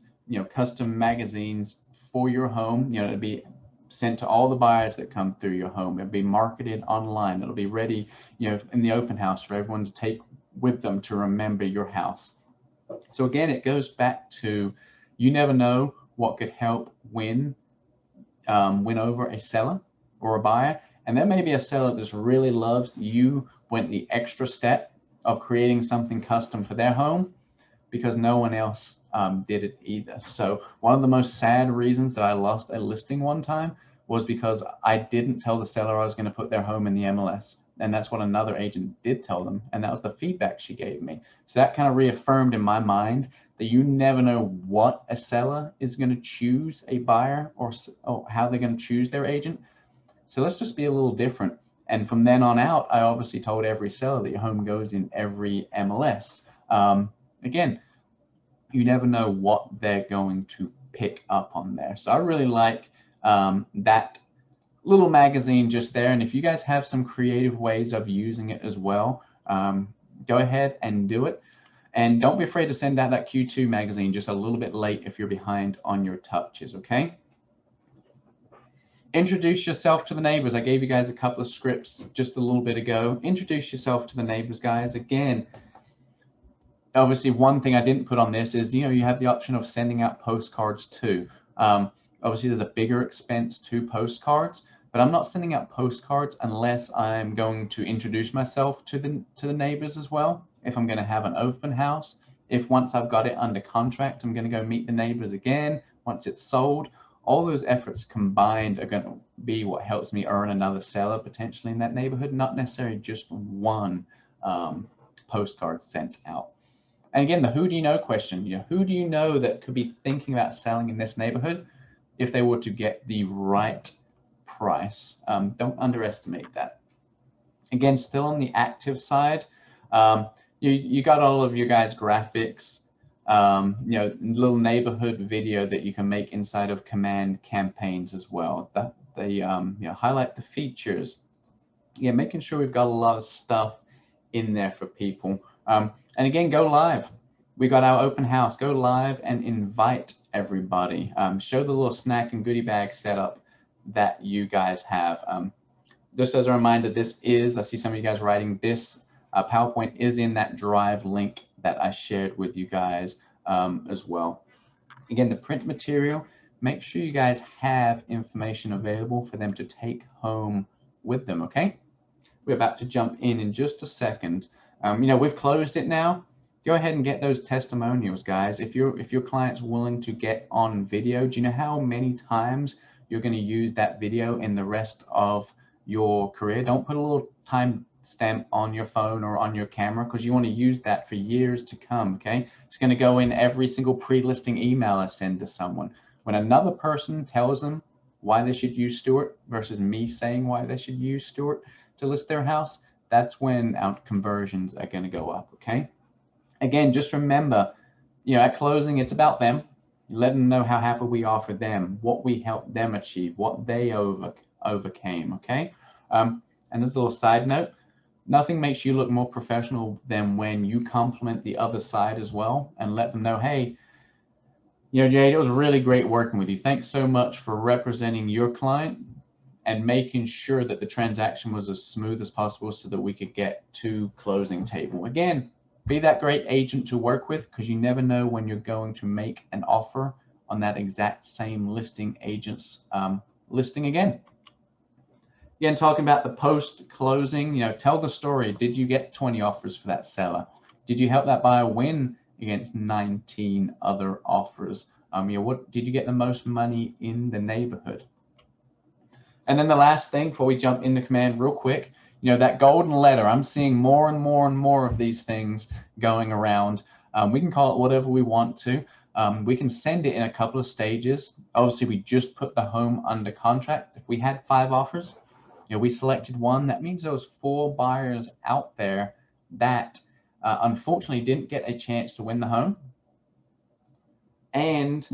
custom magazines for your home. It'll be sent to all the buyers that come through your home. It'll be marketed online. It'll be ready, in the open house for everyone to take with them to remember your house. So again, it goes back to, you never know what could help win over a seller or a buyer. And there may be a seller that just really loves you went the extra step of creating something custom for their home because no one else did it either. So one of the most sad reasons that I lost a listing one time was because I didn't tell the seller I was going to put their home in the MLS. And that's what another agent did tell them. And that was the feedback she gave me. So that kind of reaffirmed in my mind that you never know what a seller is going to choose a buyer or how they're going to choose their agent. So let's just be a little different. And from then on out, I obviously told every seller that your home goes in every MLS. Again, you never know what they're going to pick up on there. So I really like that little magazine just there. And if you guys have some creative ways of using it as well, go ahead and do it. And don't be afraid to send out that Q2 magazine just a little bit late if you're behind on your touches, okay? Introduce yourself to the neighbors. I gave you guys a couple of scripts just a little bit ago. Introduce yourself to the neighbors, guys. Again, obviously one thing I didn't put on this is, you have the option of sending out postcards too. Obviously there's a bigger expense to postcards, but I'm not sending out postcards unless I'm going to introduce myself to the neighbors as well. If I'm going to have an open house, if once I've got it under contract, I'm going to go meet the neighbors again. Once it's sold, all those efforts combined are going to be what helps me earn another seller potentially in that neighborhood, not necessarily just one postcard sent out. And again, the who do you know question, who do you know that could be thinking about selling in this neighborhood if they were to get the right price? Don't underestimate that. Again, still on the active side, you got all of your guys' graphics, little neighborhood video that you can make inside of command campaigns as well. That they highlight the features. Yeah, making sure we've got a lot of stuff in there for people. And again, go live. We got our open house. Go live and invite everybody. Show the little snack and goodie bag setup that you guys have. Just as a reminder, I see some of you guys writing this PowerPoint is in that Drive link that I shared with you guys as well. Again, the print material, make sure you guys have information available for them to take home with them, okay? We're about to jump in just a second. We've closed it now. Go ahead and get those testimonials, guys. If your client's willing to get on video, do you know how many times you're going to use that video in the rest of your career? Don't put a little time stamp on your phone or on your camera, because you want to use that for years to come, okay? It's going to go in every single pre-listing email I send to someone. When another person tells them why they should use Stuart versus me saying why they should use Stuart to list their house, that's when our conversions are going to go up, okay? Again, just remember, at closing, it's about them. Let them know how happy we are for them, what we helped them achieve, what they overcame, okay? And as a little side note, nothing makes you look more professional than when you compliment the other side as well and let them know, hey, Jade, it was really great working with you. Thanks so much for representing your client and making sure that the transaction was as smooth as possible so that we could get to closing table. Again, be that great agent to work with, because you never know when you're going to make an offer on that exact same listing agent's listing again. Again, talking about the post-closing, tell the story. Did you get 20 offers for that seller? Did you help that buyer win against 19 other offers? What did you get the most money in the neighborhood? And then the last thing before we jump into command real quick, that golden letter. I'm seeing more and more and more of these things going around. We can call it whatever we want to. We can send it in a couple of stages. Obviously, we just put the home under contract. If we had 5 offers, we selected one. That means there was 4 buyers out there that unfortunately didn't get a chance to win the home, and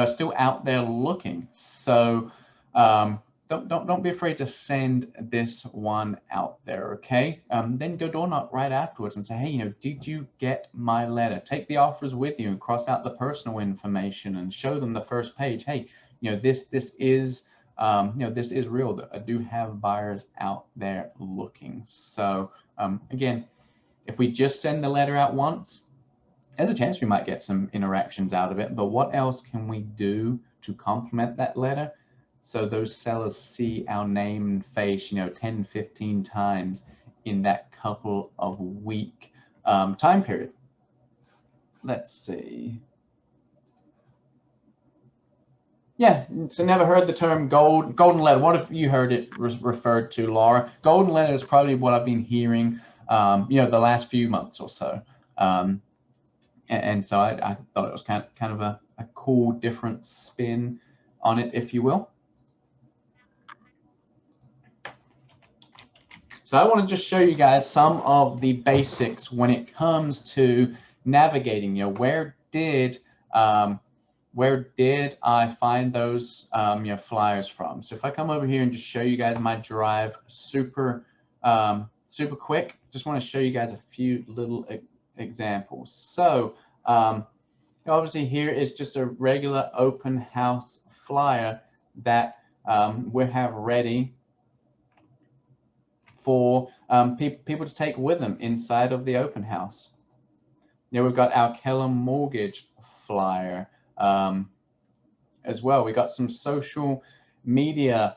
still out there looking. So don't be afraid to send this one out there, okay? Then go door knock right afterwards and say, hey, did you get my letter? Take the offers with you and cross out the personal information and show them the first page. Hey, this is this is real. I do have buyers out there looking. So again, if we just send the letter out once, there's a chance we might get some interactions out of it, but what else can we do to complement that letter so those sellers see our name and face, 10, 15 times in that couple of week time period? Let's see. Yeah, so never heard the term golden letter. What if you heard it referred to, Laura? Golden letter is probably what I've been hearing, the last few months or so. And so I thought it was kind of a cool, different spin on it, if you will. So I want to just show you guys some of the basics when it comes to navigating. Where did I find those flyers from? So if I come over here and just show you guys my drive super quick, just want to show you guys a few little examples. So obviously here is just a regular open house flyer that we have ready for people to take with them inside of the open house. We've got our Keller Mortgage flyer as well. We got some social media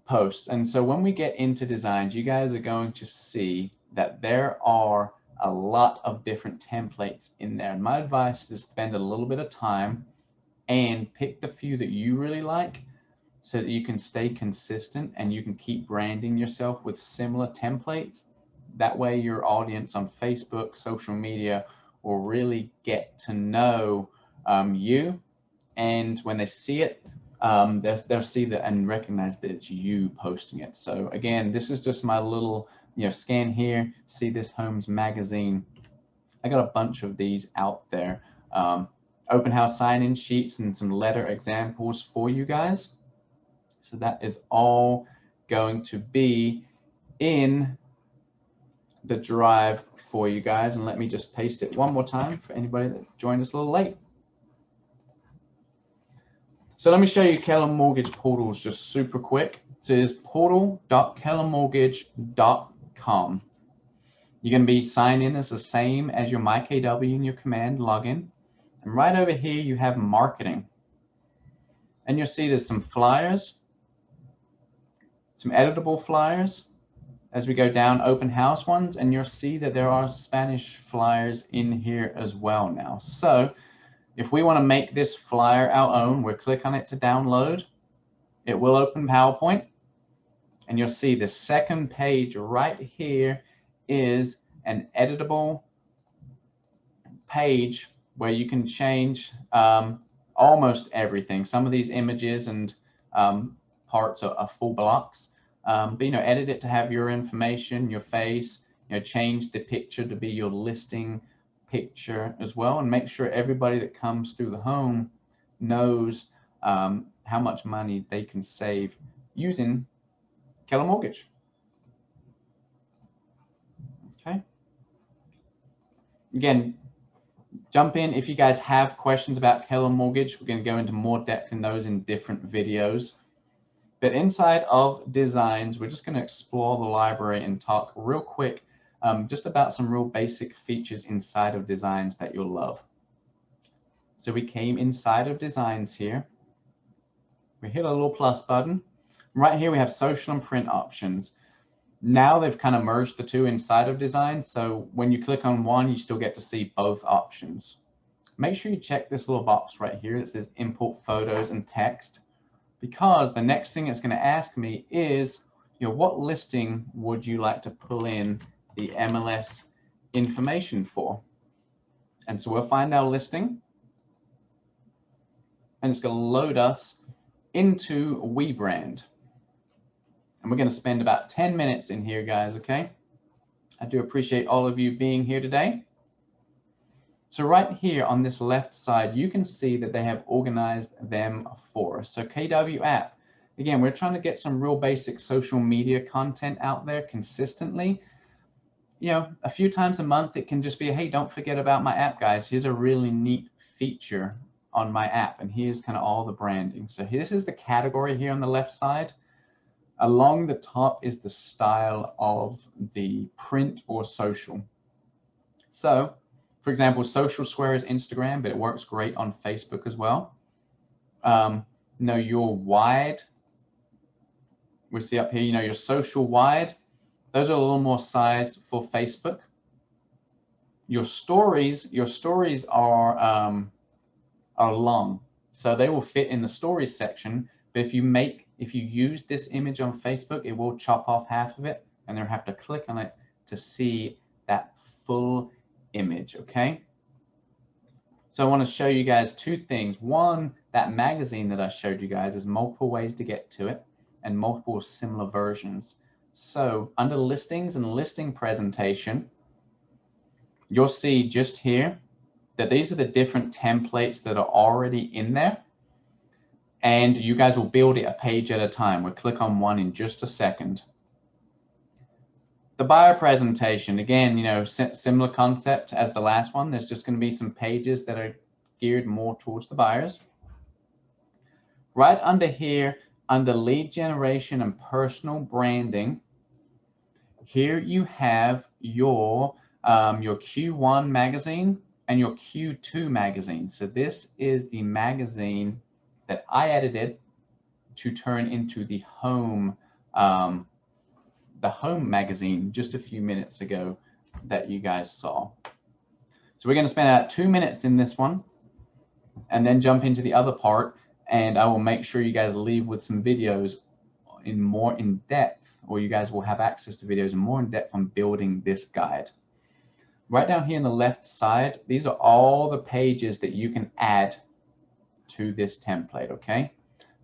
posts. And so when we get into designs, you guys are going to see that there are a lot of different templates in there. And my advice is to spend a little bit of time and pick the few that you really like so that you can stay consistent and you can keep branding yourself with similar templates. That way your audience on Facebook, social media will really get to know you. And when they see it, they'll see that and recognize that it's you posting it. So again, this is just my little scan here. See this Homes magazine. I got a bunch of these out there. Open house sign-in sheets and some letter examples for you guys. So that is all going to be in the drive for you guys. And let me just paste it one more time for anybody that joined us a little late. So let me show you Keller Mortgage portals just super quick. So it is portal.kellermortgage.com. You're going to be signed in as the same as your MyKW and your command login. And right over here, you have marketing. And you'll see there's some flyers, some editable flyers. As we go down, open house ones, and you'll see that there are Spanish flyers in here as well now. So if we want to make this flyer our own, we'll click on it to download. It will open PowerPoint, and you'll see the second page right here is an editable page where you can change almost everything. Some of these images and parts are full blocks. But, you know, edit it to have your information, your face, you know, change the picture to be your listing picture as well, and make sure everybody that comes through the home knows how much money they can save using Keller Mortgage. Okay. Again, jump in if you guys have questions about Keller Mortgage. We're going to go into more depth in those in different videos. But inside of designs, we're just going to explore the library and talk real quick just about some real basic features inside of designs that you'll love. So we came inside of designs here. We hit a little plus button. Right here we have social and print options. Now they've kind of merged the two inside of design. So when you click on one, you still get to see both options. Make sure you check this little box right here that says import photos and text, because the next thing it's going to ask me is, you know, what listing would you like to pull in the MLS information for? And so we'll find our listing, and it's going to load us into WeBrand. And we're going to spend about 10 minutes in here, guys, okay? I do appreciate all of you being here today. So right here on this left side, you can see that they have organized them for us. So KW app, again, we're trying to get some real basic social media content out there consistently. You know, a few times a month, it can just be, hey, don't forget about my app, guys. Here's a really neat feature on my app, and here's kind of all the branding. So this is the category here on the left side. Along the top is the style of the print or social. So, for example, Social Square is Instagram, but it works great on Facebook as well. Know your wide. We see up here, you know, your social wide. Those are a little more sized for Facebook. Your stories are long, so they will fit in the stories section. But if you use this image on Facebook, it will chop off half of it, and they'll have to click on it to see that full image, okay? So I want to show you guys two things. One, that magazine that I showed you guys, is multiple ways to get to it and multiple similar versions. So under listings and listing presentation, you'll see just here that these are the different templates that are already in there. And you guys will build it a page at a time. We'll click on one in just a second. The buyer presentation, again, you know, similar concept as the last one. There's just going to be some pages that are geared more towards the buyers. Right under here, under lead generation and personal branding, here you have your Q1 magazine and your Q2 magazine. So this is the magazine that I edited to turn into the home magazine just a few minutes ago that you guys saw. So we're going to spend about 2 minutes in this one and then jump into the other part, and I will make sure you guys leave with some videos in more in depth, or you guys will have access to videos in more in depth on building this guide. Right down here on the left side, these are all the pages that you can add to this template, okay?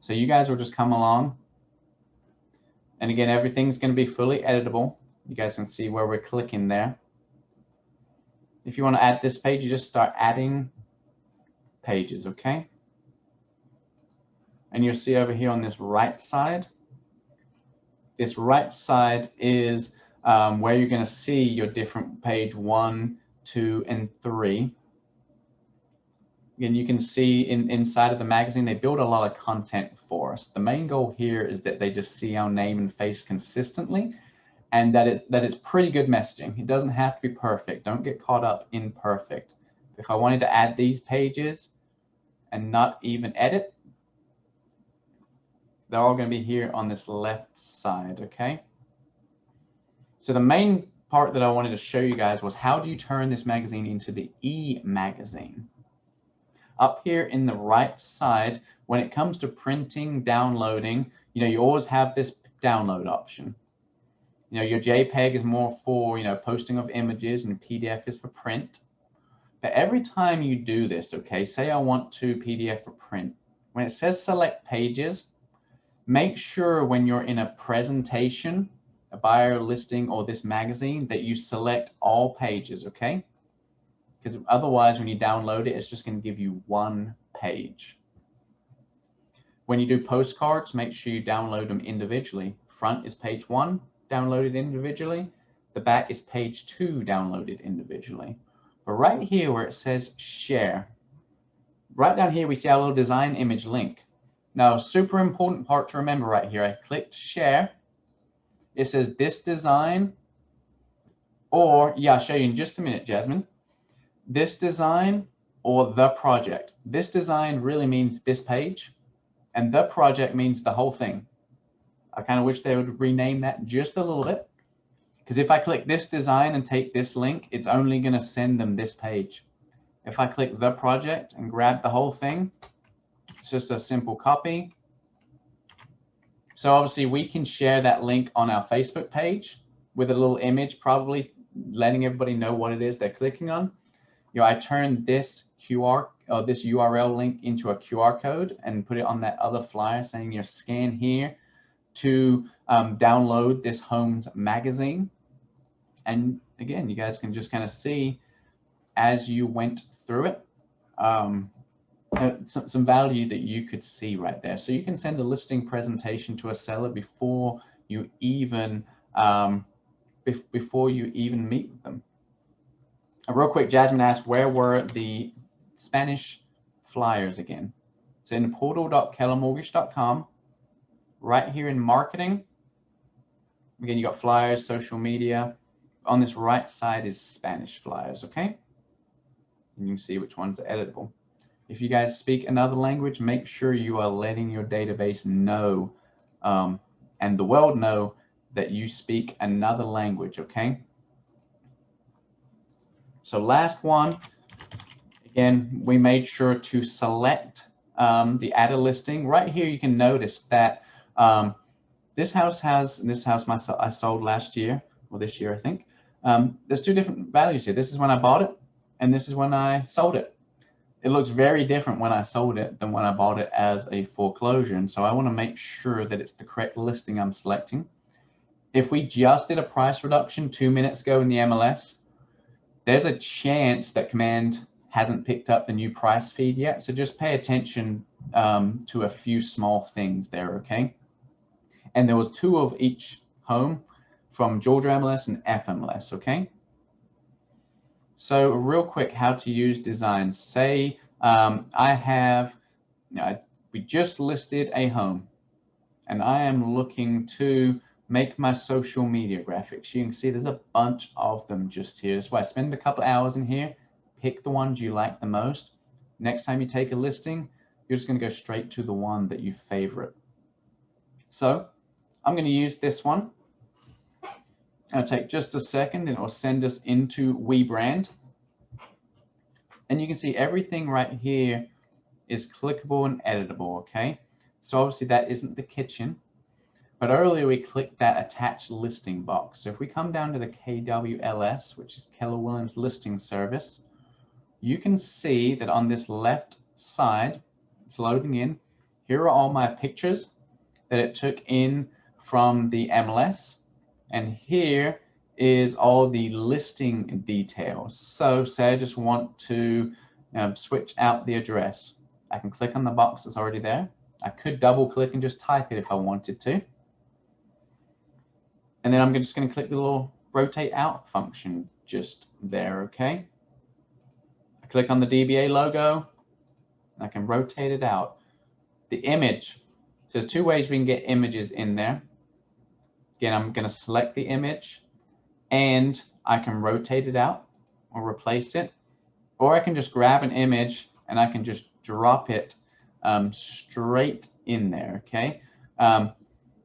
So you guys will just come along, and again, everything's going to be fully editable. You guys can see where we're clicking there. If you want to add this page, you just start adding pages, okay? And you'll see over here on this right side is where you're going to see your different page 1, 2, and 3. And you can see inside of the magazine, they build a lot of content for us. The main goal here is that they just see our name and face consistently, and that it's pretty good messaging. It doesn't have to be perfect. Don't get caught up in perfect. If I wanted to add these pages and not even edit, they're all going to be here on this left side, okay? So the main part that I wanted to show you guys was how do you turn this magazine into the e-magazine? Up here in the right side, when it comes to printing, downloading, you always have this download option. Your JPEG is more for, posting of images, and PDF is for print. But every time you do this, okay, say I want to PDF for print, when it says select pages, make sure when you're in a presentation, a buyer listing, or this magazine, that you select all pages, okay? Because otherwise, when you download it, it's just going to give you one page. When you do postcards, make sure you download them individually. Front is page 1, downloaded individually. The back is page 2, downloaded individually. But right here where it says share, right down here we see our little design image link. Now, super important part to remember right here, I clicked share. It says this design, or yeah, I'll show you in just a minute, Jasmine. This design or the project. This design really means this page, and the project means the whole thing. I kind of wish they would rename that just a little bit, because if I click this design and take this link, it's only going to send them this page. If I click the project and grab the whole thing, it's just a simple copy. So obviously we can share that link on our Facebook page with a little image, probably letting everybody know what it is they're clicking on. I turned this this URL link into a QR code and put it on that other flyer saying scan here to download this Homes magazine. And again, you guys can just kind of see as you went through it, some value that you could see right there. So you can send a listing presentation to a seller before you even meet with them. Real quick, Jasmine asked, where were the Spanish flyers again? It's in portal.kellermortgage.com. Right here in marketing, again, you got flyers, social media. On this right side is Spanish flyers, okay? And you can see which ones are editable. If you guys speak another language, make sure you are letting your database know and the world know that you speak another language, okay? So last one, again, we made sure to select the add a listing. Right here, you can notice that this house I sold last year, or this year, I think. There's two different values here. This is when I bought it, and this is when I sold it. It looks very different when I sold it than when I bought it as a foreclosure. And so I want to make sure that it's the correct listing I'm selecting. If we just did a price reduction 2 minutes ago in the MLS, there's a chance that Command hasn't picked up the new price feed yet. So just pay attention to a few small things there, okay? And there was 2 of each home from Georgia MLS and FMLS, okay? So real quick, how to use design. Say we just listed a home and I am looking to make my social media graphics. You can see there's a bunch of them just here. That's why I spend a couple hours in here, pick the ones you like the most. Next time you take a listing, you're just going to go straight to the one that you favorite. So I'm going to use this one. It'll take just a second and it will send us into WeBrand. And you can see everything right here is clickable and editable, okay? So obviously that isn't the kitchen, but earlier we clicked that attach listing box. So if we come down to the KWLS, which is Keller Williams Listing Service, you can see that on this left side, it's loading in. Here are all my pictures that it took in from the MLS. And here is all the listing details. So say I just want to switch out the address. I can click on the box that's already there. I could double click and just type it if I wanted to. And then I'm just going to click the little rotate out function just there, okay? I click on the DBA logo, and I can rotate it out. The image, so there's 2 ways we can get images in there. Again, I'm going to select the image, and I can rotate it out or replace it. Or I can just grab an image and I can just drop it straight in there, okay?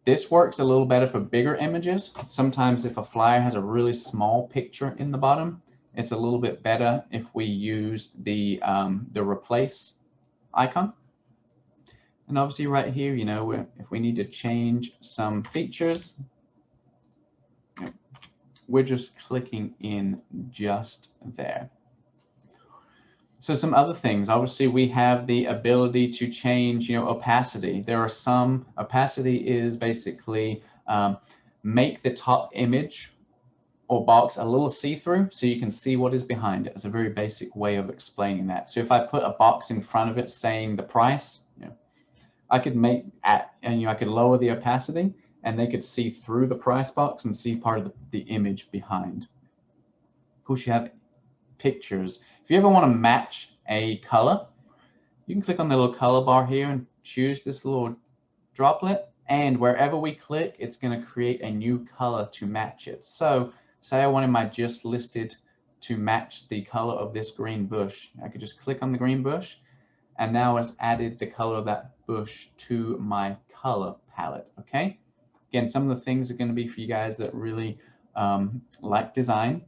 This works a little better for bigger images. Sometimes if a flyer has a really small picture in the bottom, it's a little bit better if we use the replace icon. And obviously right here, you know, if we need to change some features, we're just clicking in just there. So some other things, obviously we have the ability to change, you know, opacity. There are some, opacity is basically make the top image or box a little see-through so you can see what is behind it. It's a very basic way of explaining that. So if I put a box in front of it saying the price, you know, I could make I could lower the opacity and they could see through the price box and see part of the image behind. Of course, you have pictures. If you ever want to match a color, you can click on the little color bar here and choose this little droplet, and wherever we click, it's going to create a new color to match it. So say I wanted my just listed to match the color of this green bush. I could just click on the green bush, and now it's added the color of that bush to my color palette, okay? Again, some of the things are going to be for you guys that really like design.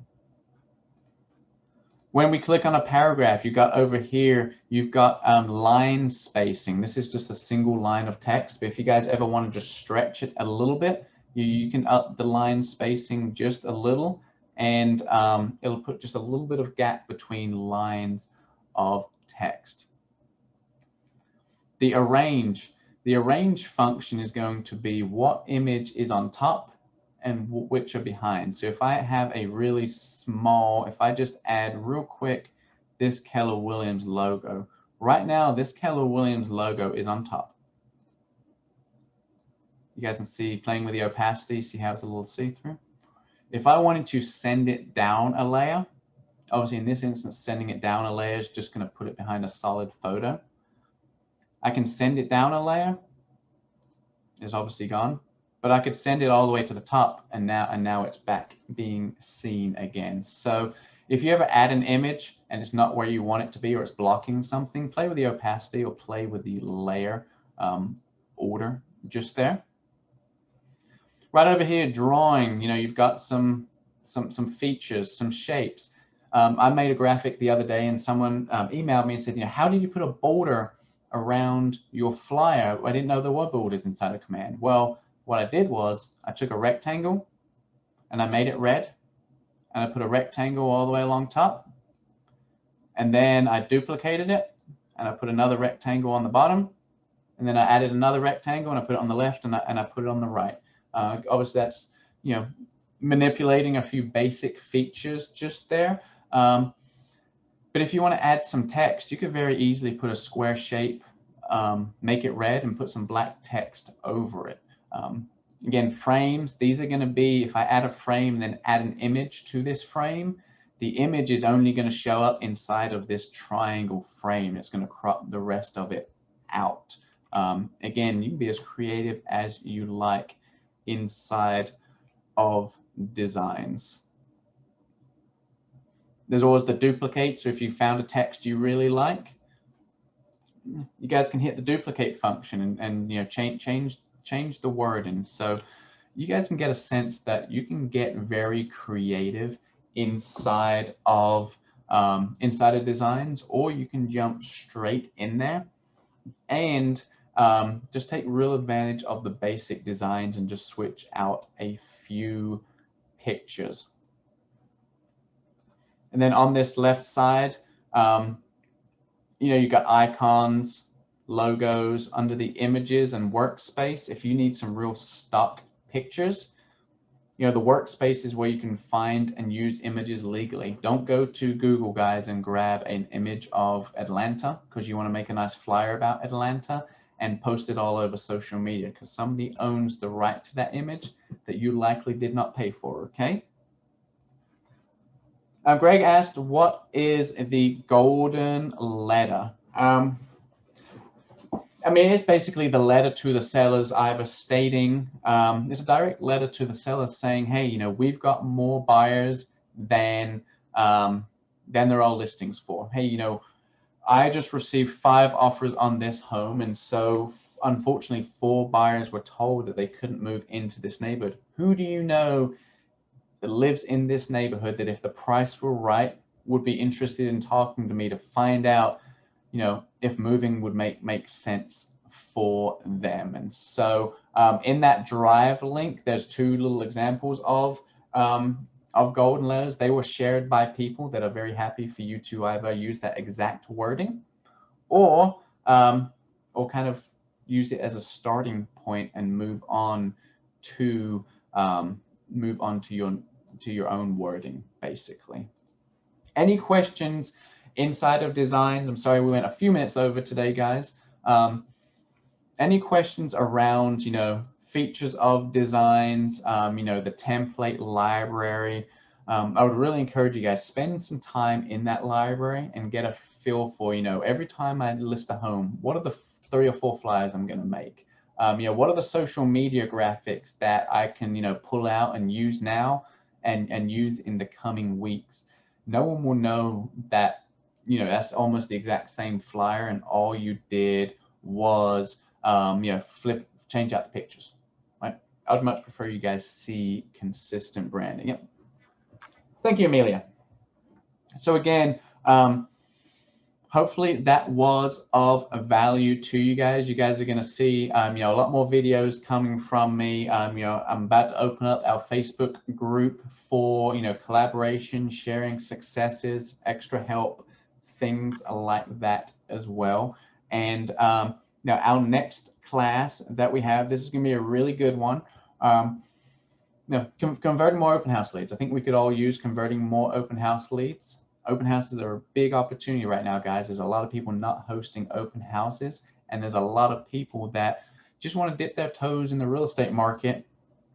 When we click on a paragraph, you got over here, you've got line spacing. This is just a single line of text, but if you guys ever want to just stretch it a little bit, you can up the line spacing just a little, and it'll put just a little bit of gap between lines of text. The arrange function is going to be what image is on top and which are behind. So if I have a really small, if I just add real quick this Keller Williams logo, right now this Keller Williams logo is on top. You guys can see playing with the opacity, see how it's a little see-through. If I wanted to send it down a layer, obviously in this instance, sending it down a layer is just going to put it behind a solid photo. I can send it down a layer, it's obviously gone. But I could send it all the way to the top, and now it's back being seen again. So if you ever add an image and it's not where you want it to be, or it's blocking something, play with the opacity or play with the layer order just there. Right over here, drawing, you know, you've got some features, some shapes. I made a graphic the other day and someone emailed me and said, you know, how did you put a border around your flyer? I didn't know there were borders inside of Command. Well, what I did was I took a rectangle and I made it red, and I put a rectangle all the way along top, and then I duplicated it and I put another rectangle on the bottom, and then I added another rectangle and I put it on the left, and I put it on the right. Obviously that's, you know, manipulating a few basic features just there. But if you want to add some text, you could very easily put a square shape, make it red, and put some black text over it. Again, frames, these are going to be, if I add a frame, then add an image to this frame, the image is only going to show up inside of this triangle frame. It's going to crop the rest of it out. Again, you can be as creative as you like inside of designs. There's always the duplicate. So if you found a text you really like, you guys can hit the duplicate function and you know, change the wording. So you guys can get a sense that you can get very creative inside of designs, or you can jump straight in there and just take real advantage of the basic designs and just switch out a few pictures. And then on this left side, you know, you've got icons, logos under the images and workspace. If you need some real stock pictures, you know, the workspace is where you can find and use images legally. Don't go to Google, guys, and grab an image of Atlanta because you want to make a nice flyer about Atlanta and post it all over social media, because somebody owns the right to that image that you likely did not pay for, okay? Greg asked, what is the golden letter? I mean, it's basically the letter to the sellers either stating, it's a direct letter to the sellers saying, hey, you know, we've got more buyers than then there are listings for, hey, you know, I just received 5 offers on this home, and so unfortunately 4 buyers were told that they couldn't move into this neighborhood. Who do you know that lives in this neighborhood that if the price were right would be interested in talking to me to find out, you know, if moving would make sense for them? And so in that drive link, there's 2 little examples of golden letters. They were shared by people that are very happy for you to either use that exact wording or kind of use it as a starting point and move on to your own wording, basically. Any questions inside of designs? I'm sorry we went a few minutes over today, guys. Any questions around, you know, features of designs, you know, the template library? I would really encourage you guys, spend some time in that library and get a feel for, you know, every time I list a home, what are the 3 or 4 flyers I'm going to make? You know, what are the social media graphics that I can, you know, pull out and use now and use in the coming weeks? No one will know that, you know, that's almost the exact same flyer and all you did was, you know, change out the pictures, right? I'd much prefer you guys see consistent branding. Yep. Thank you, Amelia. So again, hopefully that was of value to you guys. You guys are going to see, you know, a lot more videos coming from me. You know, I'm about to open up our Facebook group for, you know, collaboration, sharing successes, extra help, things like that as well. And now our next class that we have, this is going to be a really good one. You know, converting more open house leads. I think we could all use converting more open house leads. Open houses are a big opportunity right now, guys. There's a lot of people not hosting open houses, and there's a lot of people that just want to dip their toes in the real estate market.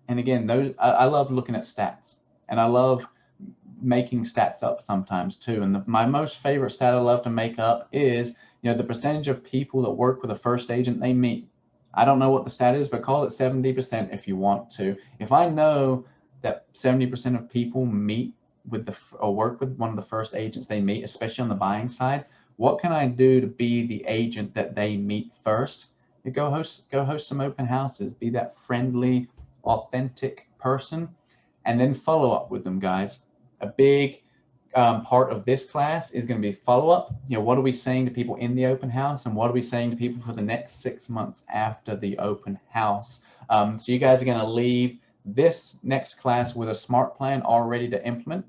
And again, those I love looking at stats, and I love making stats up sometimes too. And my most favorite stat I love to make up is, you know, the percentage of people that work with a first agent they meet. I don't know what the stat is, but call it 70% if you want to. If I know that 70% of people meet with or work with one of the first agents they meet, especially on the buying side, what can I do to be the agent that they meet first? You go host some open houses, be that friendly, authentic person, and then follow up with them, guys. A big part of this class is going to be follow-up. You know, what are we saying to people in the open house, and what are we saying to people for the next 6 months after the open house? So you guys are going to leave this next class with a smart plan all ready to implement,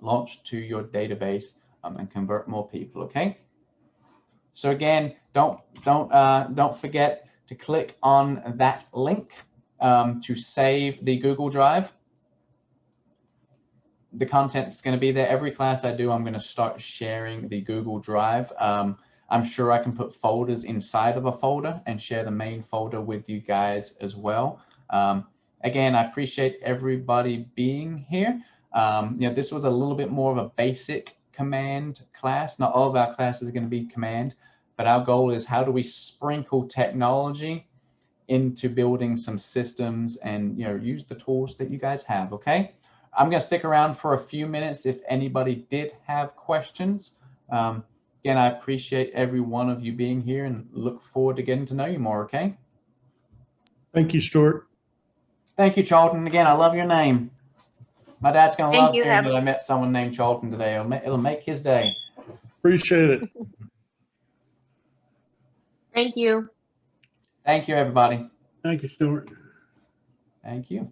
launch to your database, and convert more people. Okay. So again, don't forget to click on that link to save the Google Drive. The content's going to be there. Every class I do, I'm going to start sharing the Google Drive. I'm sure I can put folders inside of a folder and share the main folder with you guys as well. Again, I appreciate everybody being here. You know, this was a little bit more of a basic command class. Not all of our classes are going to be command, but our goal is how do we sprinkle technology into building some systems and, you know, use the tools that you guys have. Okay. I'm going to stick around for a few minutes if anybody did have questions. Again, I appreciate every one of you being here and look forward to getting to know you more, okay? Thank you, Stuart. Thank you, Charlton. Again, I love your name. My dad's going to love hearing that I met someone named Charlton today. It'll make his day. Appreciate it. Thank you. Thank you, everybody. Thank you, Stuart. Thank you.